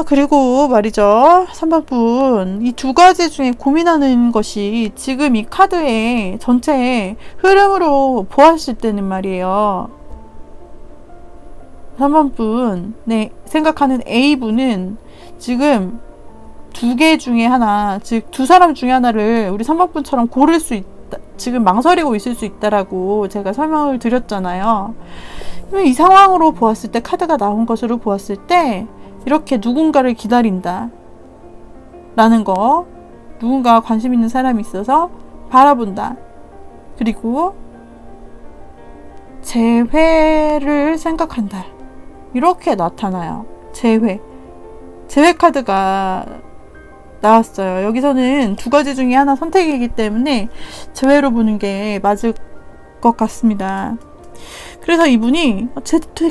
S1: 그리고 말이죠. 3번 분, 이 두 가지 중에 고민하는 것이 지금 이 카드의 전체 흐름으로 보았을 때는 말이에요. 3번 분, 생각하는 A분은 지금 두 개 중에 하나, 즉 두 사람 중에 하나를 우리 3번 분처럼 고를 수 있다, 지금 망설이고 있을 수 있다라고 제가 설명을 드렸잖아요. 이 상황으로 보았을 때, 카드가 나온 것으로 보았을 때 이렇게 누군가를 기다린다 라는 거, 누군가 관심 있는 사람이 있어서 바라본다, 그리고 재회를 생각한다, 이렇게 나타나요. 재회 카드가 나왔어요. 여기서는 두 가지 중에 하나 선택이기 때문에 재회로 보는 게 맞을 것 같습니다. 그래서 이분이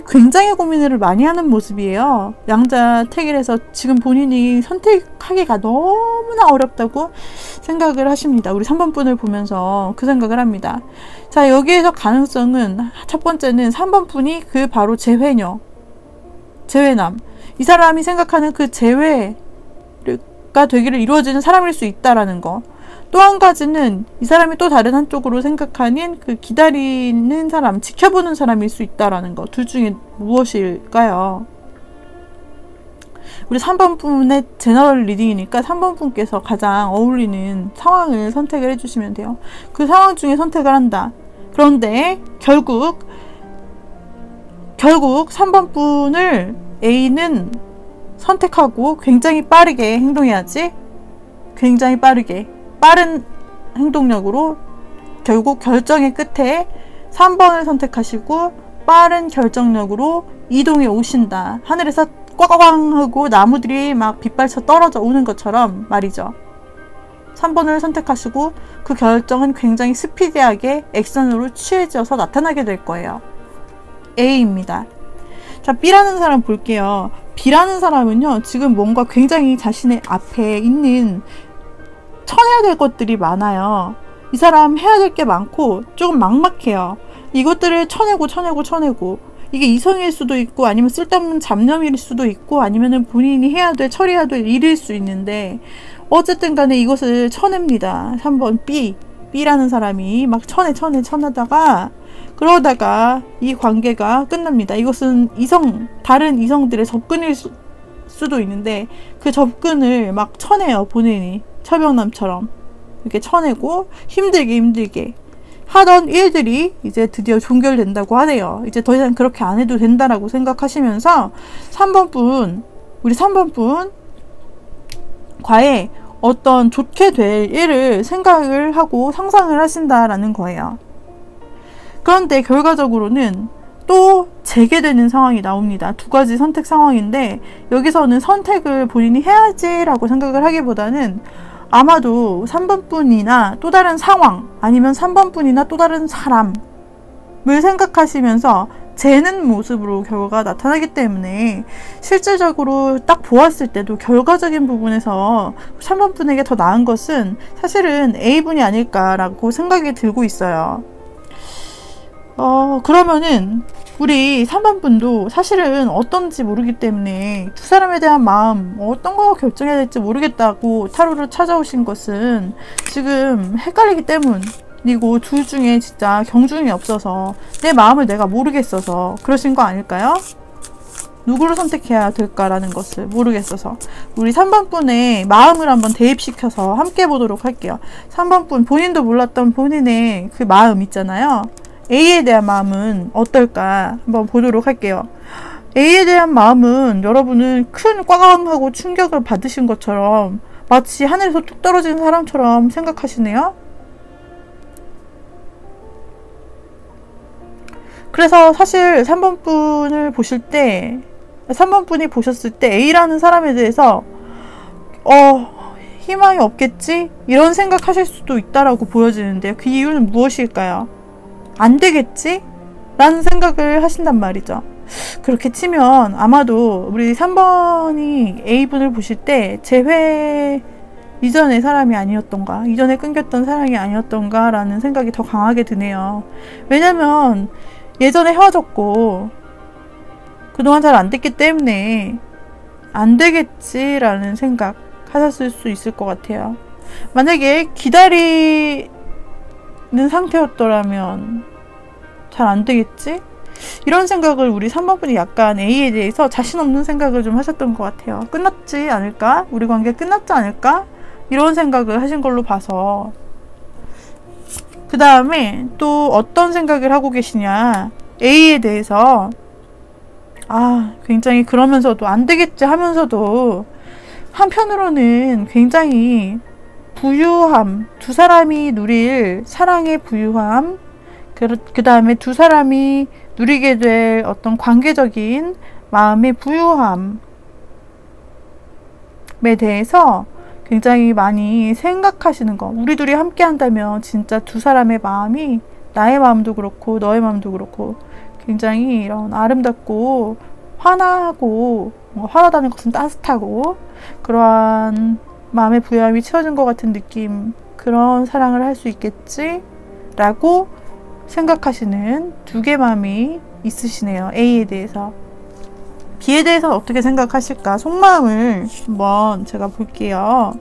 S1: 굉장히 고민을 많이 하는 모습이에요. 양자택일에서 지금 본인이 선택하기가 너무나 어렵다고 생각을 하십니다. 우리 3번 분을 보면서 그 생각을 합니다. 자, 여기에서 가능성은 첫 번째는 3번 분이 그 바로 재회녀, 재회남, 이 사람이 생각하는 그 재회가 되기를 이루어지는 사람일 수 있다라는 거. 또 한 가지는 이 사람이 또 다른 한쪽으로 생각하는 그 기다리는 사람, 지켜보는 사람일 수 있다라는 거. 둘 중에 무엇일까요? 우리 3번 분의 제너럴 리딩이니까 3번 분께서 가장 어울리는 상황을 선택을 해주시면 돼요. 그 상황 중에 선택을 한다. 그런데 결국 3번 분을 A는 선택하고 굉장히 빠르게 행동해야지. 굉장히 빠른 행동력으로 결국 결정의 끝에 3번을 선택하시고 빠른 결정력으로 이동해 오신다. 하늘에서 꽝꽝 하고 나무들이 막 빗발쳐 떨어져 오는 것처럼 말이죠. 3번을 선택하시고 그 결정은 굉장히 스피디하게 액션으로 취해져서 나타나게 될 거예요. A입니다. 자, B라는 사람 볼게요. B라는 사람은요, 지금 뭔가 굉장히 자신의 앞에 있는 쳐내야 될 것들이 많아요. 이 사람 해야 될 게 많고 조금 막막해요. 이것들을 쳐내고 이게 이성일 수도 있고 아니면 쓸데없는 잡념일 수도 있고 아니면은 본인이 해야 될 처리해야 될 일일 수 있는데 어쨌든 간에 이것을 쳐냅니다. 3번 B라는 사람이 막 쳐내다가 그러다가 이 관계가 끝납니다. 이것은 다른 이성들의 접근일 수도 있는데 그 접근을 막 쳐내요. 본인이 처병남처럼 이렇게 쳐내고 힘들게 하던 일들이 이제 드디어 종결된다고 하네요. 이제 더 이상 그렇게 안 해도 된다라고 생각하시면서 3번 분, 우리 3번 분과의 어떤 좋게 될 일을 생각을 하고 상상을 하신다라는 거예요. 그런데 결과적으로는 또 재개되는 상황이 나옵니다. 두 가지 선택 상황인데 여기서는 선택을 본인이 해야지라고 생각을 하기보다는 아마도 3번 분이나 또 다른 상황 아니면 3번 분이나 또 다른 사람을 생각하시면서 재는 모습으로 결과가 나타나기 때문에 실질적으로 딱 보았을 때도 결과적인 부분에서 3번 분에게 더 나은 것은 사실은 A분이 아닐까라고 생각이 들고 있어요. 그러면은 우리 3번 분도 사실은 어떤지 모르기 때문에 두 사람에 대한 마음 어떤 거 결정해야 될지 모르겠다고 타로를 찾아오신 것은 지금 헷갈리기 때문이고 둘 중에 진짜 경중이 없어서 내 마음을 내가 모르겠어서 그러신 거 아닐까요? 누구를 선택해야 될까라는 것을 모르겠어서 우리 3번 분의 마음을 한번 대입시켜서 함께 보도록 할게요. 3번 분 본인도 몰랐던 본인의 그 마음 있잖아요. A에 대한 마음은 어떨까 한번 보도록 할게요. A에 대한 마음은 여러분은 큰 꽝꽝하고 충격을 받으신 것처럼 마치 하늘에서 뚝 떨어진 사람처럼 생각하시네요. 그래서 사실 3번 분을 보실 때 3번 분이 보셨을 때 A라는 사람에 대해서 희망이 없겠지? 이런 생각하실 수도 있다라고 보여지는데요. 그 이유는 무엇일까요? 안 되겠지? 라는 생각을 하신단 말이죠. 그렇게 치면 아마도 우리 3번이 A분을 보실 때 재회 이전의 사람이 아니었던가, 이전에 끊겼던 사랑이 아니었던가 라는 생각이 더 강하게 드네요. 왜냐면 예전에 헤어졌고 그동안 잘 안 됐기 때문에 안 되겠지라는 생각 하셨을 수 있을 것 같아요. 만약에 기다리는 상태였더라면 잘 안 되겠지? 이런 생각을 우리 3번 분이 약간 A에 대해서 자신 없는 생각을 좀 하셨던 것 같아요. 끝났지 않을까? 우리 관계 끝났지 않을까? 이런 생각을 하신 걸로 봐서 그 다음에 또 어떤 생각을 하고 계시냐, A에 대해서 굉장히 그러면서도 안 되겠지 하면서도 한편으로는 굉장히 부유함, 두 사람이 누릴 사랑의 부유함, 그 다음에 두 사람이 누리게 될 어떤 관계적인 마음의 부유함에 대해서 굉장히 많이 생각하시는 거. 우리 둘이 함께 한다면 진짜 두 사람의 마음이 나의 마음도 그렇고 너의 마음도 그렇고 굉장히 이런 아름답고 환하고 환하다는 것은 따뜻하고 그러한 마음의 부여함이 채워진 것 같은 느낌, 그런 사랑을 할 수 있겠지? 라고 생각하시는 두 개의 마음이 있으시네요. A에 대해서. B에 대해서는 어떻게 생각하실까? 속마음을 한번 제가 볼게요.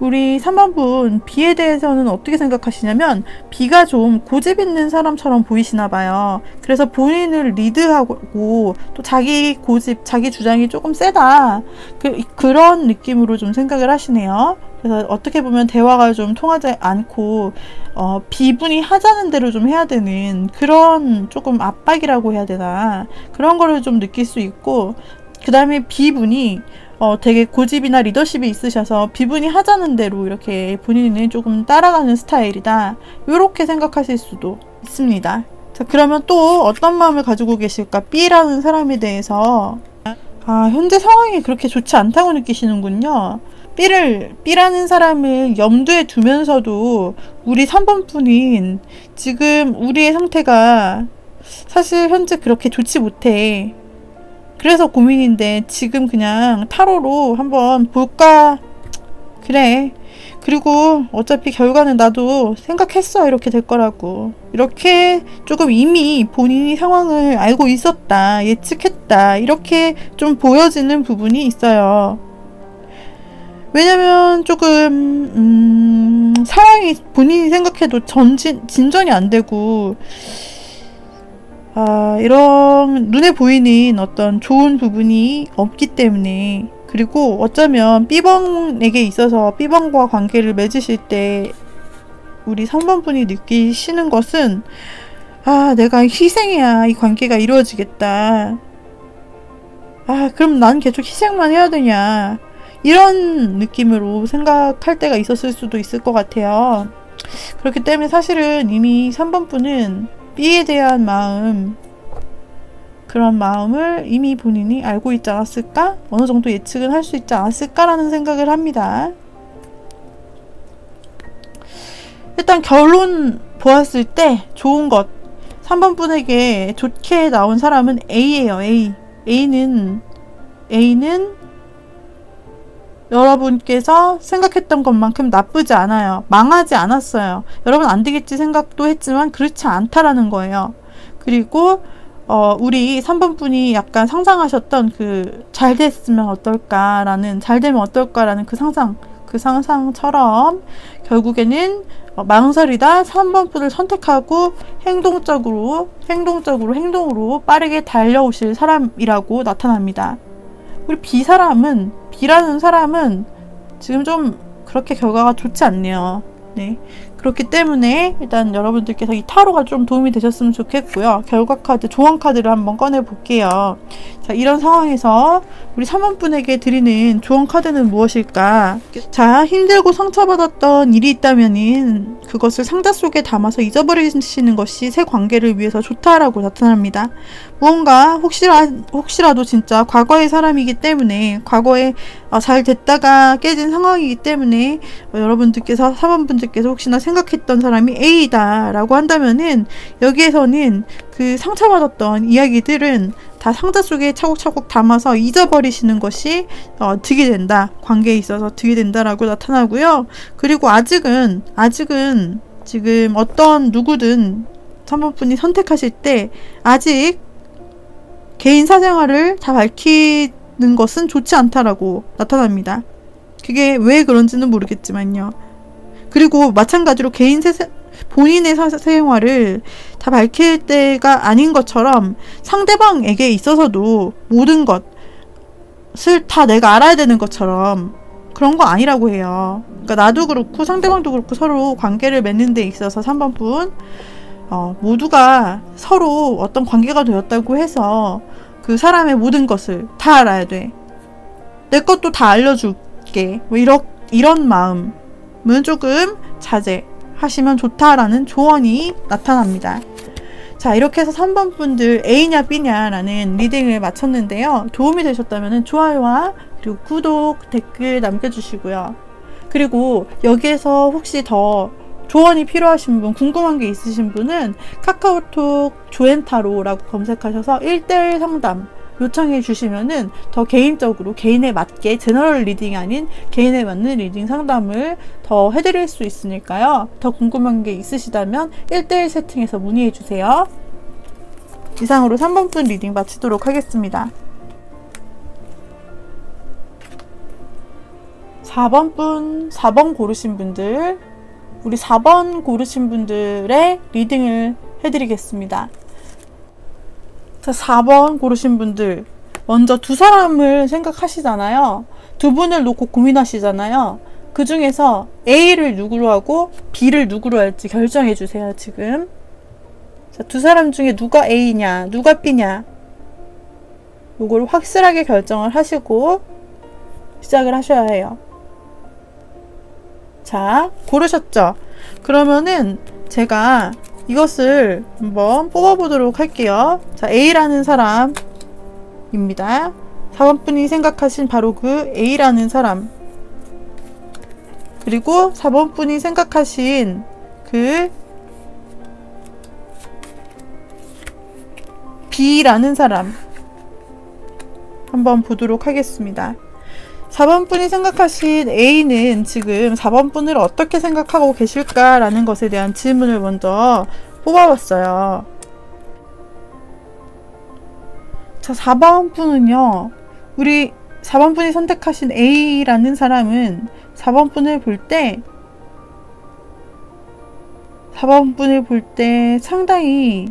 S1: 우리 3번분 B에 대해서는 어떻게 생각하시냐면 B가 좀 고집 있는 사람처럼 보이시나 봐요. 그래서 본인을 리드하고 또 자기 고집, 자기 주장이 조금 세다, 그런 느낌으로 좀 생각을 하시네요. 그래서 어떻게 보면 대화가 좀 통하지 않고 B분이 하자는 대로 좀 해야 되는 그런 조금 압박이라고 해야 되나, 그런 거를 좀 느낄 수 있고, 그 다음에 B분이 되게 고집이나 리더십이 있으셔서 B분이 하자는 대로 이렇게 본인은 조금 따라가는 스타일이다, 이렇게 생각하실 수도 있습니다. 자, 그러면 또 어떤 마음을 가지고 계실까? B라는 사람에 대해서 현재 상황이 그렇게 좋지 않다고 느끼시는군요. B라는 사람을 염두에 두면서도 우리 3번 분인 지금 우리의 상태가 사실 현재 그렇게 좋지 못해. 그래서 고민인데 지금 그냥 타로로 한번 볼까? 그래. 그리고 어차피 결과는 나도 생각했어. 이렇게 될 거라고. 이렇게 조금 이미 본인이 상황을 알고 있었다, 예측했다, 이렇게 좀 보여지는 부분이 있어요. 왜냐면 조금 상황이 본인이 생각해도 진전이 안 되고 이런 눈에 보이는 어떤 좋은 부분이 없기 때문에, 그리고 어쩌면 B번에게 있어서 B번과 관계를 맺으실 때 우리 3번분이 느끼시는 것은 내가 희생해야 이 관계가 이루어지겠다. 그럼 난 계속 희생만 해야 되냐, 이런 느낌으로 생각할 때가 있었을 수도 있을 것 같아요. 그렇기 때문에 사실은 이미 3번분은 B에 대한 마음, 그런 마음을 이미 본인이 알고 있지 않았을까? 어느 정도 예측은 할 수 있지 않았을까라는 생각을 합니다. 일단 결론 보았을 때 좋은 것, 3번 분에게 좋게 나온 사람은 A예요. A는 여러분께서 생각했던 것만큼 나쁘지 않아요. 망하지 않았어요. 여러분 안 되겠지 생각도 했지만 그렇지 않다라는 거예요. 그리고 우리 3번 분이 약간 상상하셨던 잘 됐으면 어떨까라는, 잘 되면 어떨까라는 그 상상처럼 결국에는 망설이다 3번 분을 선택하고 행동으로 빠르게 달려오실 사람이라고 나타납니다. 우리 B라는 사람은 지금 좀 그렇게 결과가 좋지 않네요. 네. 그렇기 때문에 일단 여러분들께서 이 타로가 좀 도움이 되셨으면 좋겠고요. 결과 카드, 조언 카드를 한번 꺼내 볼게요. 자, 이런 상황에서 우리 3번 분에게 드리는 조언 카드는 무엇일까? 자, 힘들고 상처받았던 일이 있다면은 그것을 상자 속에 담아서 잊어버리시는 것이 새 관계를 위해서 좋다라고 나타납니다. 무언가 혹시라도 진짜 과거의 사람이기 때문에, 과거에 잘 됐다가 깨진 상황이기 때문에 여러분들께서, 3번분들께서 혹시나 생각했던 사람이 A다 라고 한다면은, 여기에서는 그 상처받았던 이야기들은 다 상자 속에 차곡차곡 담아서 잊어버리시는 것이 득이 된다, 관계에 있어서 득이 된다라고 나타나고요. 그리고 아직은 지금 어떤 누구든 3번분이 선택하실 때 아직 개인 사생활을 다 밝히는 것은 좋지 않다라고 나타납니다. 그게 왜 그런지는 모르겠지만요. 그리고 마찬가지로 본인의 사생활을 다 밝힐 때가 아닌 것처럼 상대방에게 있어서도 모든 것을 다 내가 알아야 되는 것처럼 그런 거 아니라고 해요. 그러니까 나도 그렇고 상대방도 그렇고 서로 관계를 맺는 데 있어서 3번 분 모두가 서로 어떤 관계가 되었다고 해서 그 사람의 모든 것을 다 알아야 돼, 내 것도 다 알려줄게, 뭐 이런 마음은 조금 자제하시면 좋다라는 조언이 나타납니다. 자, 이렇게 해서 3번 분들 A냐 B냐 라는 리딩을 마쳤는데요. 도움이 되셨다면 좋아요와 그리고 구독, 댓글 남겨주시고요. 그리고 여기에서 혹시 더 조언이 필요하신 분, 궁금한 게 있으신 분은 카카오톡 조앤타로라고 검색하셔서 1:1 상담 요청해 주시면은 더 개인적으로 개인에 맞게 제너럴 리딩이 아닌 개인에 맞는 리딩 상담을 더 해드릴 수 있으니까요. 더 궁금한 게 있으시다면 1:1 세팅해서 문의해 주세요. 이상으로 3번 분 리딩 마치도록 하겠습니다. 4번 분, 4번 고르신 분들, 우리 4번 고르신 분들의 리딩을 해드리겠습니다. 자, 4번 고르신 분들, 먼저 두 사람을 생각하시잖아요. 두 분을 놓고 고민하시잖아요. 그 중에서 A를 누구로 하고 B를 누구로 할지 결정해 주세요, 지금. 자, 두 사람 중에 누가 A냐, 누가 B냐, 요걸 확실하게 결정을 하시고 시작을 하셔야 해요. 자, 고르셨죠? 그러면은 제가 이것을 한번 뽑아보도록 할게요. 자, A라는 사람입니다. 4번 분이 생각하신 바로 그 A라는 사람, 그리고 4번 분이 생각하신 그 B라는 사람 한번 보도록 하겠습니다. 4번 분이 생각하신 A는 지금 4번 분을 어떻게 생각하고 계실까라는 것에 대한 질문을 먼저 뽑아봤어요. 자, 4번 분은요, 우리 4번 분이 선택하신 A라는 사람은 4번 분을 볼 때 4번 분을 볼 때 상당히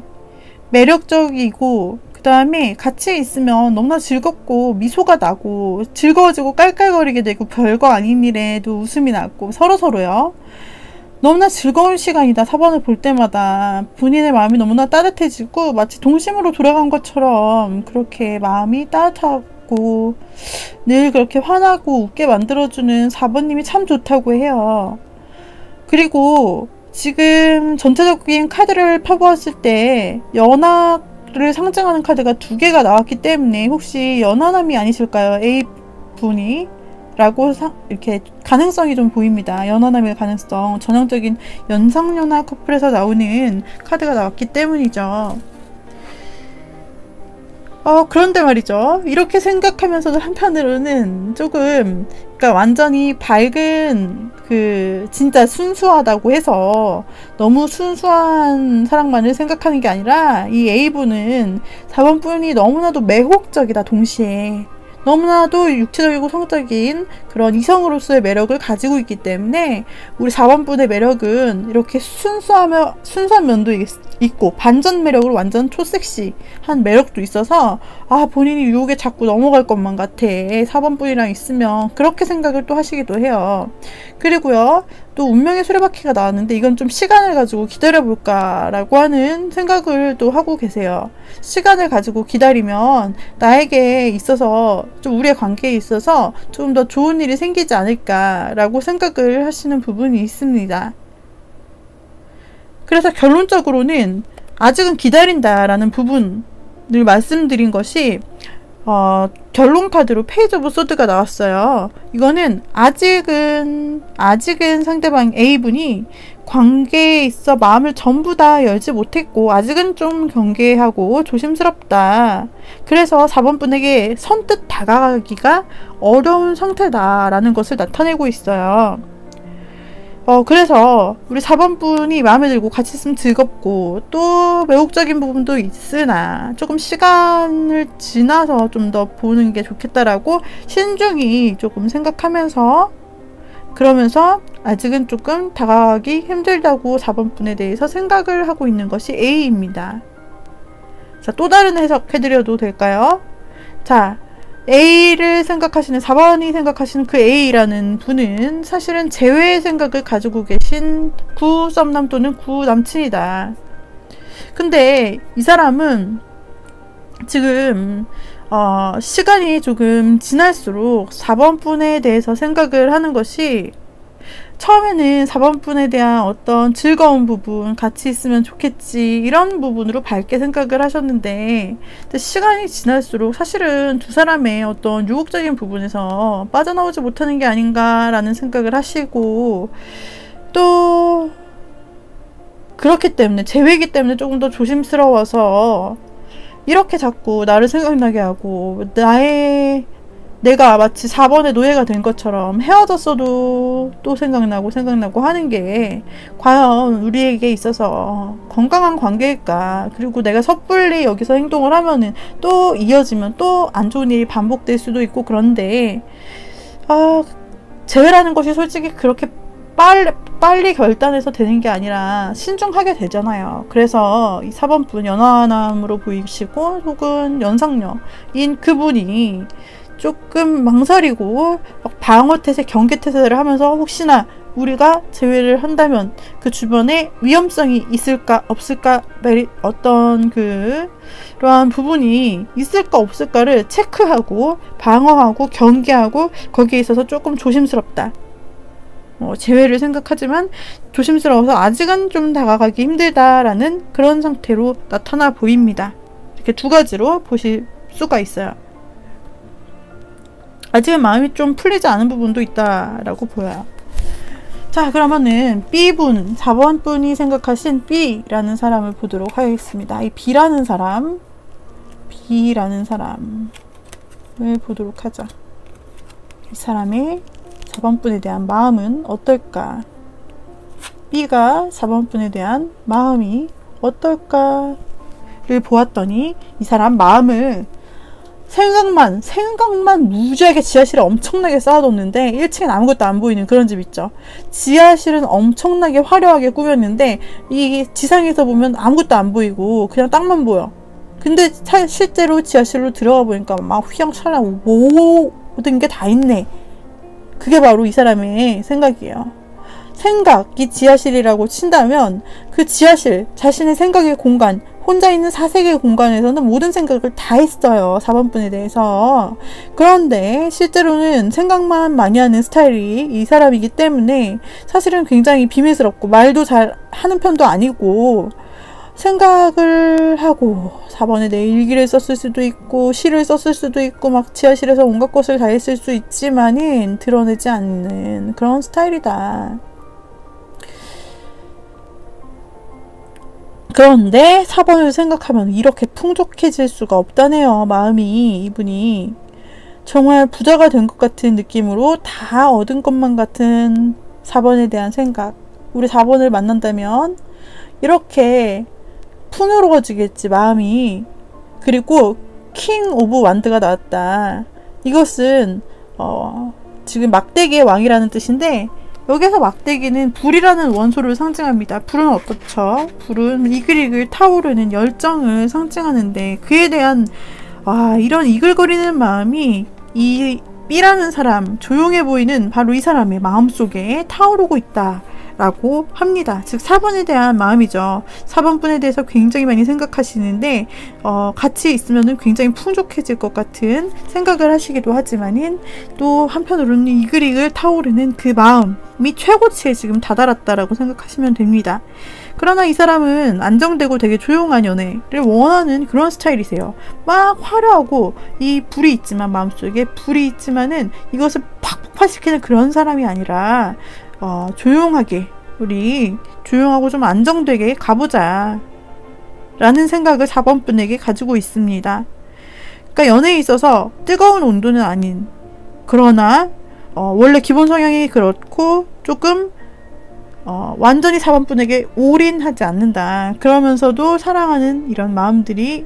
S1: 매력적이고, 그 다음에 같이 있으면 너무나 즐겁고 미소가 나고 즐거워지고 깔깔거리게 되고 별거 아닌 일에도 웃음이 나고 서로서로요. 너무나 즐거운 시간이다. 4번을 볼 때마다 본인의 마음이 너무나 따뜻해지고 마치 동심으로 돌아간 것처럼 그렇게 마음이 따뜻하고 늘 그렇게 환하고 웃게 만들어주는 4번님이 참 좋다고 해요. 그리고 지금 전체적인 카드를 펴보았을 때 연하를 상징하는 카드가 2개가 나왔기 때문에 혹시 연하남이 아니실까요? A분이? 라고 이렇게 가능성이 좀 보입니다. 연하남일 가능성. 전형적인 연상연하 커플에서 나오는 카드가 나왔기 때문이죠. 그런데 말이죠. 이렇게 생각하면서도 한편으로는 조금, 그러니까 완전히 밝은, 진짜 순수하다고 해서 너무 순수한 사랑만을 생각하는 게 아니라 이 A분은 4번 분이 너무나도 매혹적이다, 동시에. 너무나도 육체적이고 성적인 그런 이성으로서의 매력을 가지고 있기 때문에 우리 4번 분의 매력은 이렇게 순수한 면도 있고 반전 매력으로 완전 초섹시한 매력도 있어서 본인이 유혹에 자꾸 넘어갈 것만 같아. 4번 분이랑 있으면 그렇게 생각을 또 하시기도 해요. 그리고요, 또 운명의 수레바퀴가 나왔는데 이건 좀 시간을 가지고 기다려볼까 라고 하는 생각을 또 하고 계세요. 시간을 가지고 기다리면 나에게 있어서 좀 우리의 관계에 있어서 좀 더 좋은 일이 생기지 않을까 라고 생각을 하시는 부분이 있습니다. 그래서 결론적으로는 아직은 기다린다 라는 부분을 말씀드린 것이 결론 카드로 페이지 오브 소드가 나왔어요. 이거는 아직은 상대방 A분이 관계에 있어 마음을 전부 다 열지 못했고 아직은 좀 경계하고 조심스럽다. 그래서 4번 분에게 선뜻 다가가기가 어려운 상태다라는 것을 나타내고 있어요. 그래서 우리 4번 분이 마음에 들고 같이 있으면 즐겁고 또 매혹적인 부분도 있으나 조금 시간을 지나서 좀 더 보는 게 좋겠다라고 신중히 조금 생각하면서 그러면서 아직은 조금 다가가기 힘들다고 4번 분에 대해서 생각을 하고 있는 것이 A입니다. 자, 또 다른 해석 해드려도 될까요? 자, A를 생각하시는 4번이 생각하시는 그 A라는 분은 사실은 재회의 생각을 가지고 계신 구썸남 또는 구남친이다. 근데 이 사람은 지금 시간이 조금 지날수록 4번 분에 대해서 생각을 하는 것이 처음에는 4번 분에 대한 어떤 즐거운 부분, 같이 있으면 좋겠지 이런 부분으로 밝게 생각을 하셨는데 시간이 지날수록 사실은 두 사람의 어떤 유혹적인 부분에서 빠져나오지 못하는 게 아닌가 라는 생각을 하시고 또 그렇기 때문에, 재회이기 때문에 조금 더 조심스러워서 이렇게 자꾸 나를 생각나게 하고, 내가 마치 4번의 노예가 된 것처럼 헤어졌어도 또 생각나고 하는 게 과연 우리에게 있어서 건강한 관계일까? 그리고 내가 섣불리 여기서 행동을 하면은 또 이어지면 또 안 좋은 일이 반복될 수도 있고, 그런데 재회라는 것이 솔직히 그렇게 빨리 결단해서 되는 게 아니라 신중하게 되잖아요. 그래서 이 4번분 연하남으로 보이시고 혹은 연상녀인 그분이 조금 망설이고 방어태세, 경계태세를 하면서 혹시나 우리가 재회를 한다면 그 주변에 위험성이 있을까 없을까, 어떤 그러한 부분이 있을까 없을까를 체크하고 방어하고 경계하고, 거기에 있어서 조금 조심스럽다. 재회를 생각하지만 조심스러워서 아직은 좀 다가가기 힘들다라는 그런 상태로 나타나 보입니다. 이렇게 두 가지로 보실 수가 있어요. 아직은 마음이 좀 풀리지 않은 부분도 있다라고 보여요. 자, 그러면은 B분, 4번 분이 생각하신 B라는 사람을 보도록 하겠습니다. 이 B라는 사람을 보도록 하죠. 이 사람의 4번 분에 대한 마음은 어떨까? B가 4번 분에 대한 마음이 어떨까를 보았더니, 이 사람 마음을 생각만 무지하게 지하실에 엄청나게 쌓아뒀는데 1층엔 아무것도 안 보이는 그런 집 있죠. 지하실은 엄청나게 화려하게 꾸몄는데 이 지상에서 보면 아무것도 안 보이고 그냥 땅만 보여. 근데 실제로 지하실로 들어가 보니까 막 휘황찬란 모든 게 다 있네. 그게 바로 이 사람의 생각이에요. 생각이 지하실이라고 친다면 그 지하실, 자신의 생각의 공간, 혼자 있는 사색의 공간에서는 모든 생각을 다 했어요. 4번 분에 대해서. 그런데 실제로는 생각만 많이 하는 스타일이 이 사람이기 때문에 사실은 굉장히 비밀스럽고 말도 잘 하는 편도 아니고, 생각을 하고 4번에 내 일기를 썼을 수도 있고 시를 썼을 수도 있고 막 지하실에서 온갖 것을 다 했을 수 있지만은 드러내지 않는 그런 스타일이다. 그런데 4번을 생각하면 이렇게 풍족해질 수가 없다네요. 마음이, 이분이 정말 부자가 된 것 같은 느낌으로 다 얻은 것만 같은 4번에 대한 생각. 우리 4번을 만난다면 이렇게 풍요로워지겠지, 마음이. 그리고 킹 오브 완드가 나왔다. 이것은 지금 막대기의 왕이라는 뜻인데, 여기서 막대기는 불이라는 원소를 상징합니다. 불은 어떻죠? 불은 이글이글 타오르는 열정을 상징하는데, 그에 대한 이런 이글거리는 마음이 이 B라는 사람, 조용해 보이는 바로 이 사람의 마음속에 타오르고 있다 라고 합니다. 즉 4번에 대한 마음이죠. 4번 분에 대해서 굉장히 많이 생각하시는데 같이 있으면 굉장히 풍족해질 것 같은 생각을 하시기도 하지만은, 또 한편으로는 이글이글 타오르는 그 마음이 최고치에 지금 다다랐다라고 생각하시면 됩니다. 그러나 이 사람은 안정되고 되게 조용한 연애를 원하는 그런 스타일이세요. 막 화려하고 이 불이 있지만, 마음속에 불이 있지만은 이것을 팍 폭발시키는 그런 사람이 아니라 조용하게, 우리 조용하고 좀 안정되게 가보자 라는 생각을 4번 분에게 가지고 있습니다. 그러니까 연애에 있어서 뜨거운 온도는 아닌, 그러나 원래 기본 성향이 그렇고 조금 완전히 4번 분에게 올인하지 않는다. 그러면서도 사랑하는 이런 마음들이,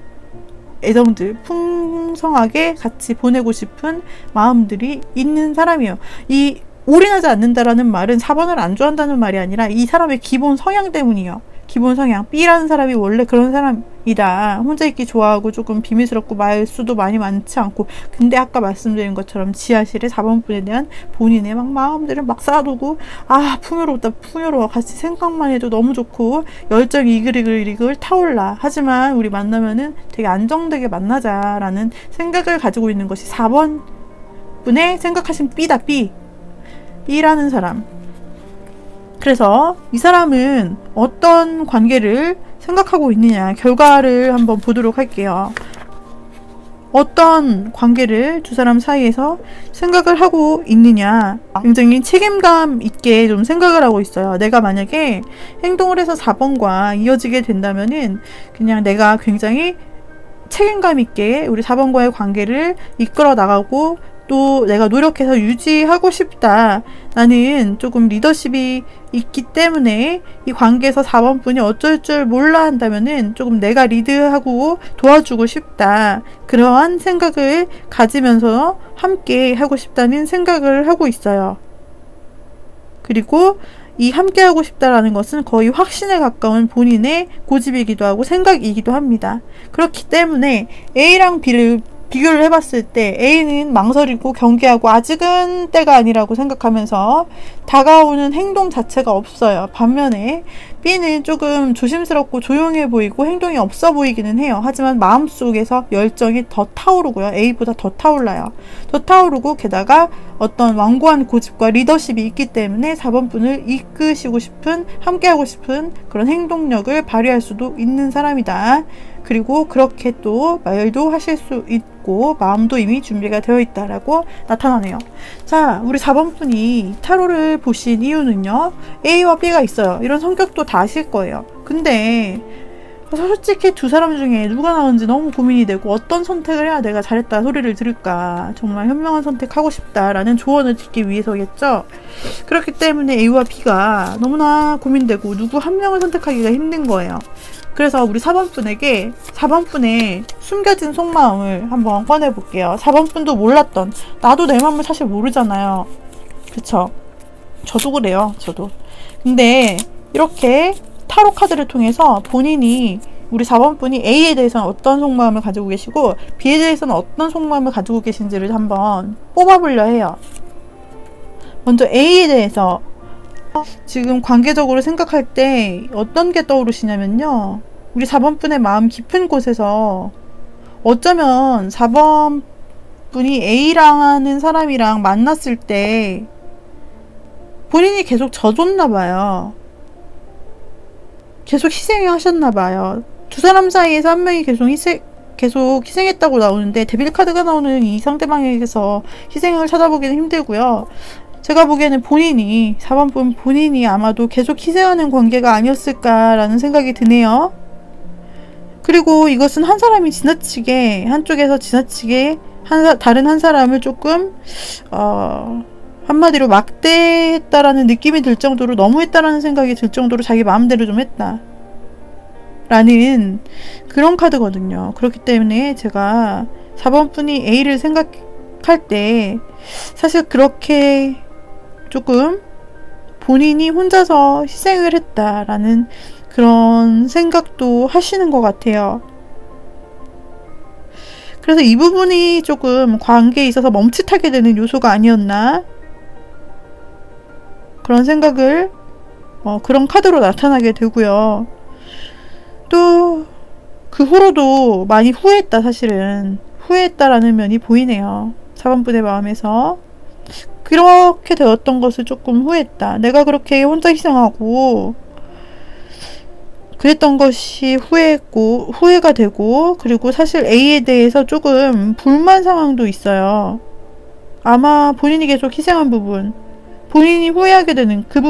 S1: 애정들 풍성하게 같이 보내고 싶은 마음들이 있는 사람이에요. 이 올인하지 않는다라는 말은 4번을 안 좋아한다는 말이 아니라 이 사람의 기본 성향 때문이에요. 기본 성향. B라는 사람이 원래 그런 사람이다. 혼자 있기 좋아하고 조금 비밀스럽고 말수도 많지 않고, 근데 아까 말씀드린 것처럼 지하실에 4번 분에 대한 본인의 막 마음들을 막 쌓아두고, 풍요롭다, 풍요로워, 같이 생각만 해도 너무 좋고 열정이 이글이글 타올라. 하지만 우리 만나면은 되게 안정되게 만나자라는 생각을 가지고 있는 것이 4번 분의 생각하신 B다. B라는 사람. 그래서 이 사람은 어떤 관계를 생각하고 있느냐, 결과를 한번 보도록 할게요. 어떤 관계를 두 사람 사이에서 생각을 하고 있느냐, 굉장히 책임감 있게 좀 생각을 하고 있어요. 내가 만약에 행동을 해서 4번과 이어지게 된다면은 그냥 내가 굉장히 책임감 있게 우리 4번과의 관계를 이끌어 나가고 또 내가 노력해서 유지하고 싶다. 나는 조금 리더십이 있기 때문에 이 관계에서 4번 분이 어쩔 줄 몰라 한다면은 조금 내가 리드하고 도와주고 싶다. 그러한 생각을 가지면서 함께 하고 싶다는 생각을 하고 있어요. 그리고 이 함께 하고 싶다라는 것은 거의 확신에 가까운 본인의 고집이기도 하고 생각이기도 합니다. 그렇기 때문에 A랑 B를 비교를 해봤을 때 A는 망설이고 경계하고 아직은 때가 아니라고 생각하면서 다가오는 행동 자체가 없어요. 반면에 B는 조금 조심스럽고 조용해 보이고 행동이 없어 보이기는 해요. 하지만 마음속에서 열정이 더 타오르고요. A보다 더 타올라요. 더 타오르고 게다가 어떤 완고한 고집과 리더십이 있기 때문에 4번 분을 이끄시고 싶은, 함께하고 싶은 그런 행동력을 발휘할 수도 있는 사람이다. 그리고 그렇게 또 말도 하실 수 있고 마음도 이미 준비가 되어 있다라고 나타나네요. 자, 우리 4번 분이 타로를 보신 이유는요, A와 B가 있어요. 이런 성격도 다 아실 거예요. 근데 솔직히 두 사람 중에 누가 나오는지 너무 고민이 되고 어떤 선택을 해야 내가 잘했다 소리를 들을까, 정말 현명한 선택하고 싶다라는 조언을 듣기 위해서겠죠. 그렇기 때문에 A와 B가 너무나 고민되고 누구 한 명을 선택하기가 힘든 거예요. 그래서 우리 4번 분에게 4번 분의 숨겨진 속마음을 한번 꺼내볼게요. 4번 분도 몰랐던, 나도 내 마음을 사실 모르잖아요. 그쵸? 저도 그래요. 저도. 근데 이렇게 타로 카드를 통해서 본인이, 우리 4번 분이 A에 대해서는 어떤 속마음을 가지고 계시고 B에 대해서는 어떤 속마음을 가지고 계신지를 한번 뽑아보려 해요. 먼저 A에 대해서 지금 관계적으로 생각할 때 어떤 게 떠오르시냐면요, 우리 4번 분의 마음 깊은 곳에서 어쩌면 4번 분이 A라는 사람이랑 만났을 때 본인이 계속 져줬나봐요. 계속 희생하셨나봐요. 두 사람 사이에서 한 명이 계속 희생했다고 나오는데 데빌 카드가 나오는 이 상대방에게서 희생을 찾아보기는 힘들고요. 제가 보기에는 본인이, 4번 분 본인이 아마도 계속 희생하는 관계가 아니었을까라는 생각이 드네요. 그리고 이것은 한 사람이 지나치게, 한쪽에서 지나치게 다른 한 사람을 조금 한마디로 막대했다라는 느낌이 들 정도로, 너무했다라는 생각이 들 정도로 자기 마음대로 좀 했다 라는 그런 카드거든요. 그렇기 때문에 제가 4번 분이 A를 생각할 때 사실 그렇게 조금 본인이 혼자서 희생을 했다라는 그런 생각도 하시는 것 같아요. 그래서 이 부분이 조금 관계에 있어서 멈칫하게 되는 요소가 아니었나, 그런 생각을 그런 카드로 나타나게 되고요. 또 그 후로도 많이 후회했다, 사실은 후회했다라는 면이 보이네요. 4번 분의 마음에서 그렇게 되었던 것을 조금 후회했다. 내가 그렇게 혼자 희생하고 그랬던 것이 후회가 되고, 그리고 사실 A에 대해서 조금 불만 상황도 있어요. 아마 본인이 계속 희생한 부분, 본인이 후회하게 되는 그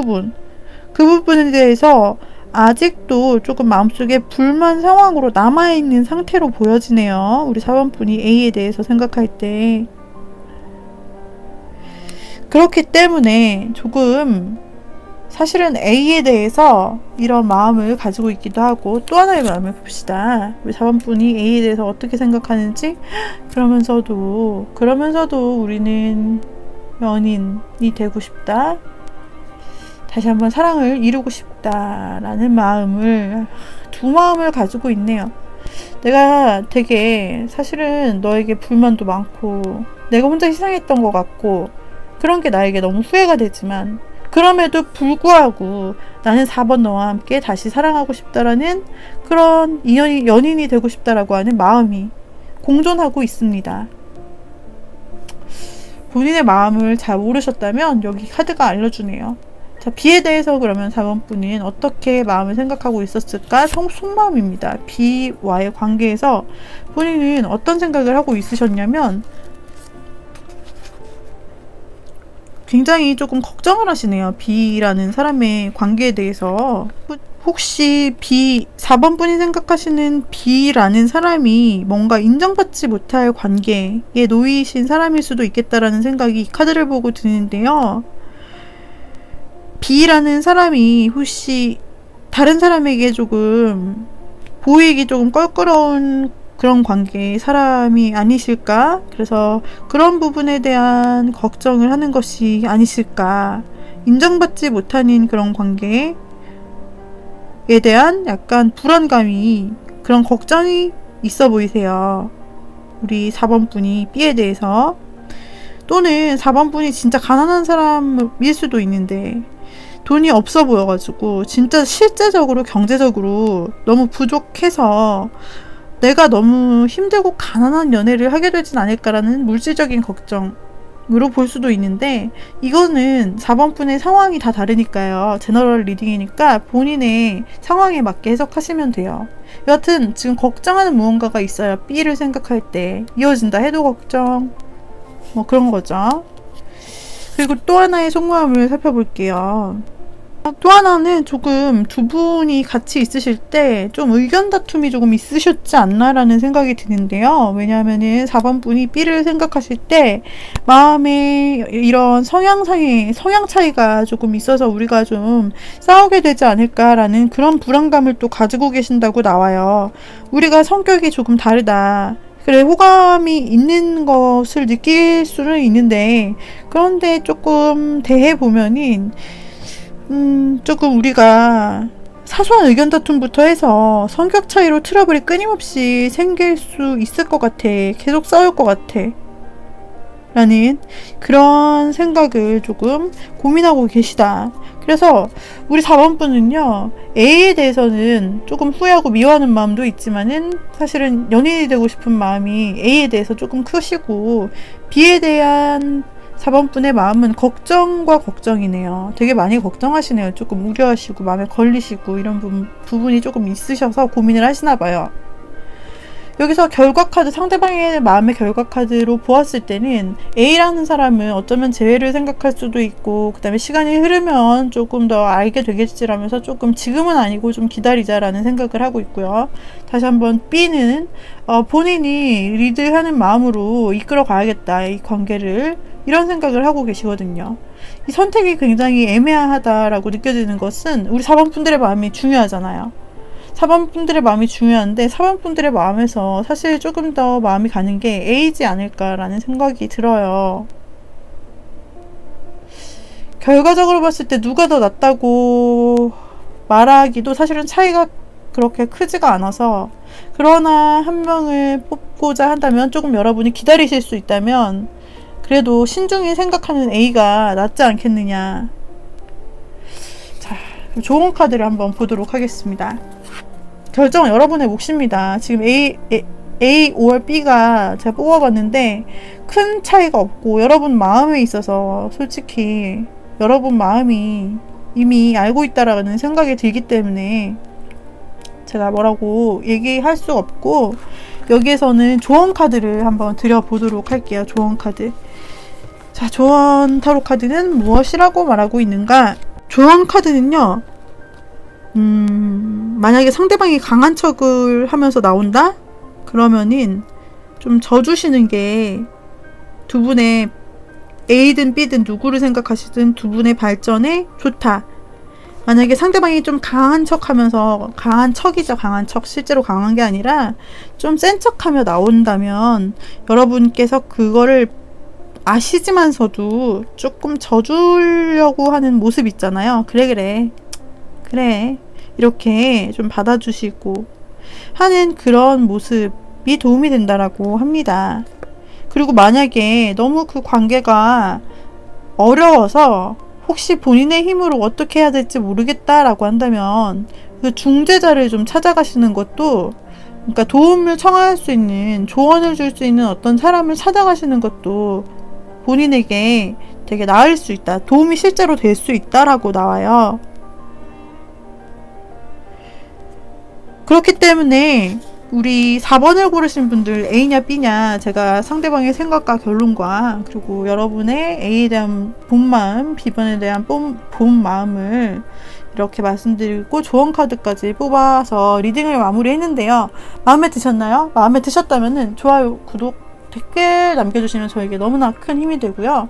S1: 부분에 대해서 아직도 조금 마음속에 불만 상황으로 남아있는 상태로 보여지네요. 우리 4번 분이 A에 대해서 생각할 때. 그렇기 때문에 조금 사실은 A에 대해서 이런 마음을 가지고 있기도 하고, 또 하나의 마음을 봅시다. 우리 4번 분이 A에 대해서 어떻게 생각하는지. 그러면서도 우리는 연인이 되고 싶다, 다시 한번 사랑을 이루고 싶다라는 마음을, 두 마음을 가지고 있네요. 내가 되게 사실은 너에게 불만도 많고 내가 혼자 희생했던 것 같고 그런 게 나에게 너무 후회가 되지만, 그럼에도 불구하고 나는 4번 너와 함께 다시 사랑하고 싶다라는 그런 연인이 되고 싶다라고 하는 마음이 공존하고 있습니다. 본인의 마음을 잘 모르셨다면 여기 카드가 알려주네요. 자, B에 대해서 그러면 4번 분은 어떻게 마음을 생각하고 있었을까? 속마음입니다. B와의 관계에서 본인은 어떤 생각을 하고 있으셨냐면 굉장히 조금 걱정을 하시네요. B라는 사람의 관계에 대해서. 혹시 4번 분이 생각하시는 B라는 사람이 뭔가 인정받지 못할 관계에 놓이신 사람일 수도 있겠다라는 생각이 이 카드를 보고 드는데요. B라는 사람이 혹시 다른 사람에게 조금 보이기 조금 껄끄러운 그런 관계의 사람이 아니실까? 그래서 그런 부분에 대한 걱정을 하는 것이 아니실까? 인정받지 못하는 그런 관계에 대한 약간 불안감이, 그런 걱정이 있어 보이세요. 우리 4번 분이 B에 대해서. 또는 4번 분이 진짜 가난한 사람일 수도 있는데 돈이 없어 보여가지고 진짜 실제적으로 경제적으로 너무 부족해서 내가 너무 힘들고 가난한 연애를 하게 되진 않을까라는 물질적인 걱정으로 볼 수도 있는데, 이거는 4번 분의 상황이 다 다르니까요. 제너럴 리딩이니까 본인의 상황에 맞게 해석하시면 돼요. 여하튼 지금 걱정하는 무언가가 있어요. B를 생각할 때. 이어진다 해도 걱정, 뭐 그런 거죠. 그리고 또 하나의 속마음을 살펴볼게요. 또 하나는 조금 두 분이 같이 있으실 때 좀 의견 다툼이 조금 있으셨지 않나라는 생각이 드는데요. 왜냐하면은 4번 분이 B를 생각하실 때 마음에 이런 성향 차이가 조금 있어서 우리가 좀 싸우게 되지 않을까라는 그런 불안감을 또 가지고 계신다고 나와요. 우리가 성격이 조금 다르다. 그래, 호감이 있는 것을 느낄 수는 있는데, 그런데 조금 대해보면은 조금 우리가 사소한 의견 다툼부터 해서 성격 차이로 트러블이 끊임없이 생길 수 있을 것 같아. 계속 싸울 것 같아. 라는 그런 생각을 조금 고민하고 계시다. 그래서 우리 4번 분은요, A에 대해서는 조금 후회하고 미워하는 마음도 있지만은 사실은 연인이 되고 싶은 마음이 A에 대해서 조금 크시고, B에 대한 4번 분의 마음은 걱정과 걱정이네요. 되게 많이 걱정하시네요. 조금 우려하시고 마음에 걸리시고 이런 부분이 조금 있으셔서 고민을 하시나 봐요. 여기서 결과 카드, 상대방의 마음의 결과 카드로 보았을 때는 A라는 사람은 어쩌면 재회를 생각할 수도 있고, 그 다음에 시간이 흐르면 조금 더 알게 되겠지라면서 조금 지금은 아니고 좀 기다리자라는 생각을 하고 있고요. 다시 한번 B는 본인이 리드하는 마음으로 이끌어 가야겠다, 이 관계를. 이런 생각을 하고 계시거든요. 이 선택이 굉장히 애매하다라고 느껴지는 것은 우리 4번 분들의 마음이 중요하잖아요. 4번 분들의 마음이 중요한데 4번 분들의 마음에서 사실 조금 더 마음이 가는 게 A지 않을까라는 생각이 들어요. 결과적으로 봤을 때 누가 더 낫다고 말하기도 사실은 차이가 그렇게 크지가 않아서, 그러나 한 명을 뽑고자 한다면 조금 여러분이 기다리실 수 있다면 그래도 신중히 생각하는 A가 낫지 않겠느냐. 자, 좋은 카드를 한번 보도록 하겠습니다. 결정은 여러분의 몫입니다. 지금 A or B가 제가 뽑아봤는데 큰 차이가 없고, 여러분 마음에 있어서 솔직히 여러분 마음이 이미 알고 있다라는 생각이 들기 때문에 제가 뭐라고 얘기할 수 없고, 여기에서는 조언 카드를 한번 드려보도록 할게요. 조언 카드. 자, 조언 타로 카드는 무엇이라고 말하고 있는가? 조언 카드는요, 만약에 상대방이 강한 척을 하면서 나온다? 그러면은 좀 져주시는 게 두 분의 A든 B든 누구를 생각하시든 두 분의 발전에 좋다. 만약에 상대방이 좀 강한 척 하면서, 강한 척이죠, 강한 척. 실제로 강한 게 아니라 좀 센 척 하며 나온다면 여러분께서 그거를 아시지만서도 조금 져주려고 하는 모습 있잖아요. 그래 이렇게 좀 받아주시고 하는 그런 모습이 도움이 된다라고 합니다. 그리고 만약에 너무 그 관계가 어려워서 혹시 본인의 힘으로 어떻게 해야 될지 모르겠다라고 한다면 그 중재자를 좀 찾아가시는 것도, 그러니까 도움을 청할 수 있는, 조언을 줄 수 있는 어떤 사람을 찾아가시는 것도 본인에게 되게 나을 수 있다. 도움이 실제로 될 수 있다라고 나와요. 그렇기 때문에 우리 4번을 고르신 분들 A냐 B냐, 제가 상대방의 생각과 결론과 그리고 여러분의 A에 대한 본 마음, B번에 대한 본 마음을 이렇게 말씀드리고 조언 카드까지 뽑아서 리딩을 마무리했는데요. 마음에 드셨나요? 마음에 드셨다면 좋아요, 구독, 댓글 남겨주시면 저에게 너무나 큰 힘이 되고요.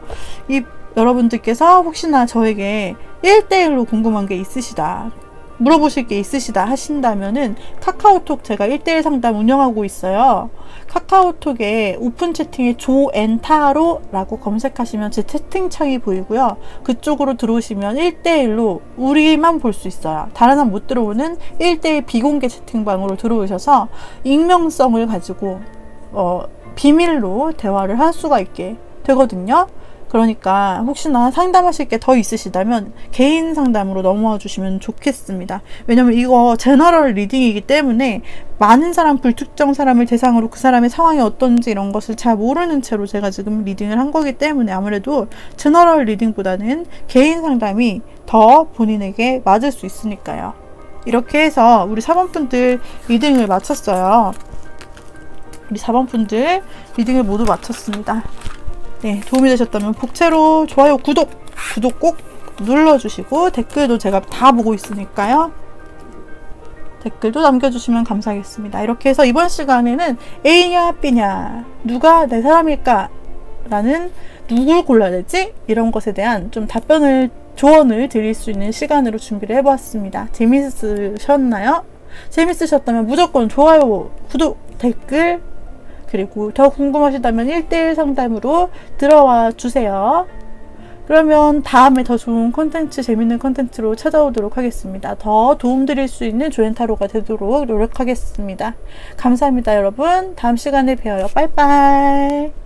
S1: 여러분들께서 혹시나 저에게 1대1로 궁금한 게 있으시다, 물어보실 게 있으시다 하신다면은 카카오톡 제가 1대1 상담 운영하고 있어요. 카카오톡에 오픈 채팅에 조앤타로라고 검색하시면 제 채팅창이 보이고요. 그쪽으로 들어오시면 1대1로 우리만 볼 수 있어요. 다른 사람 못 들어오는 1대1 비공개 채팅방으로 들어오셔서 익명성을 가지고 비밀로 대화를 할 수가 있게 되거든요. 그러니까 혹시나 상담하실 게 더 있으시다면 개인 상담으로 넘어와 주시면 좋겠습니다. 왜냐면 이거 제너럴 리딩이기 때문에 많은 사람, 불특정 사람을 대상으로 그 사람의 상황이 어떤지 이런 것을 잘 모르는 채로 제가 지금 리딩을 한 거기 때문에 아무래도 제너럴 리딩보다는 개인 상담이 더 본인에게 맞을 수 있으니까요. 이렇게 해서 우리 4번 분들 리딩을 마쳤어요. 우리 4번 분들 리딩을 모두 마쳤습니다. 네, 도움이 되셨다면 복채로 좋아요, 구독 꼭 눌러주시고 댓글도 제가 다 보고 있으니까요. 댓글도 남겨주시면 감사하겠습니다. 이렇게 해서 이번 시간에는 A냐 B냐, 누가 내 사람일까 라는, 누굴 골라야 되지? 이런 것에 대한 좀 조언을 드릴 수 있는 시간으로 준비를 해보았습니다. 재밌으셨나요? 재밌으셨다면 무조건 좋아요, 구독, 댓글, 그리고 더 궁금하시다면 1대1 상담으로 들어와 주세요. 그러면 다음에 더 좋은 콘텐츠, 재밌는 콘텐츠로 찾아오도록 하겠습니다. 더 도움드릴 수 있는 조앤타로가 되도록 노력하겠습니다. 감사합니다, 여러분. 다음 시간에 봬요. 빠이빠이.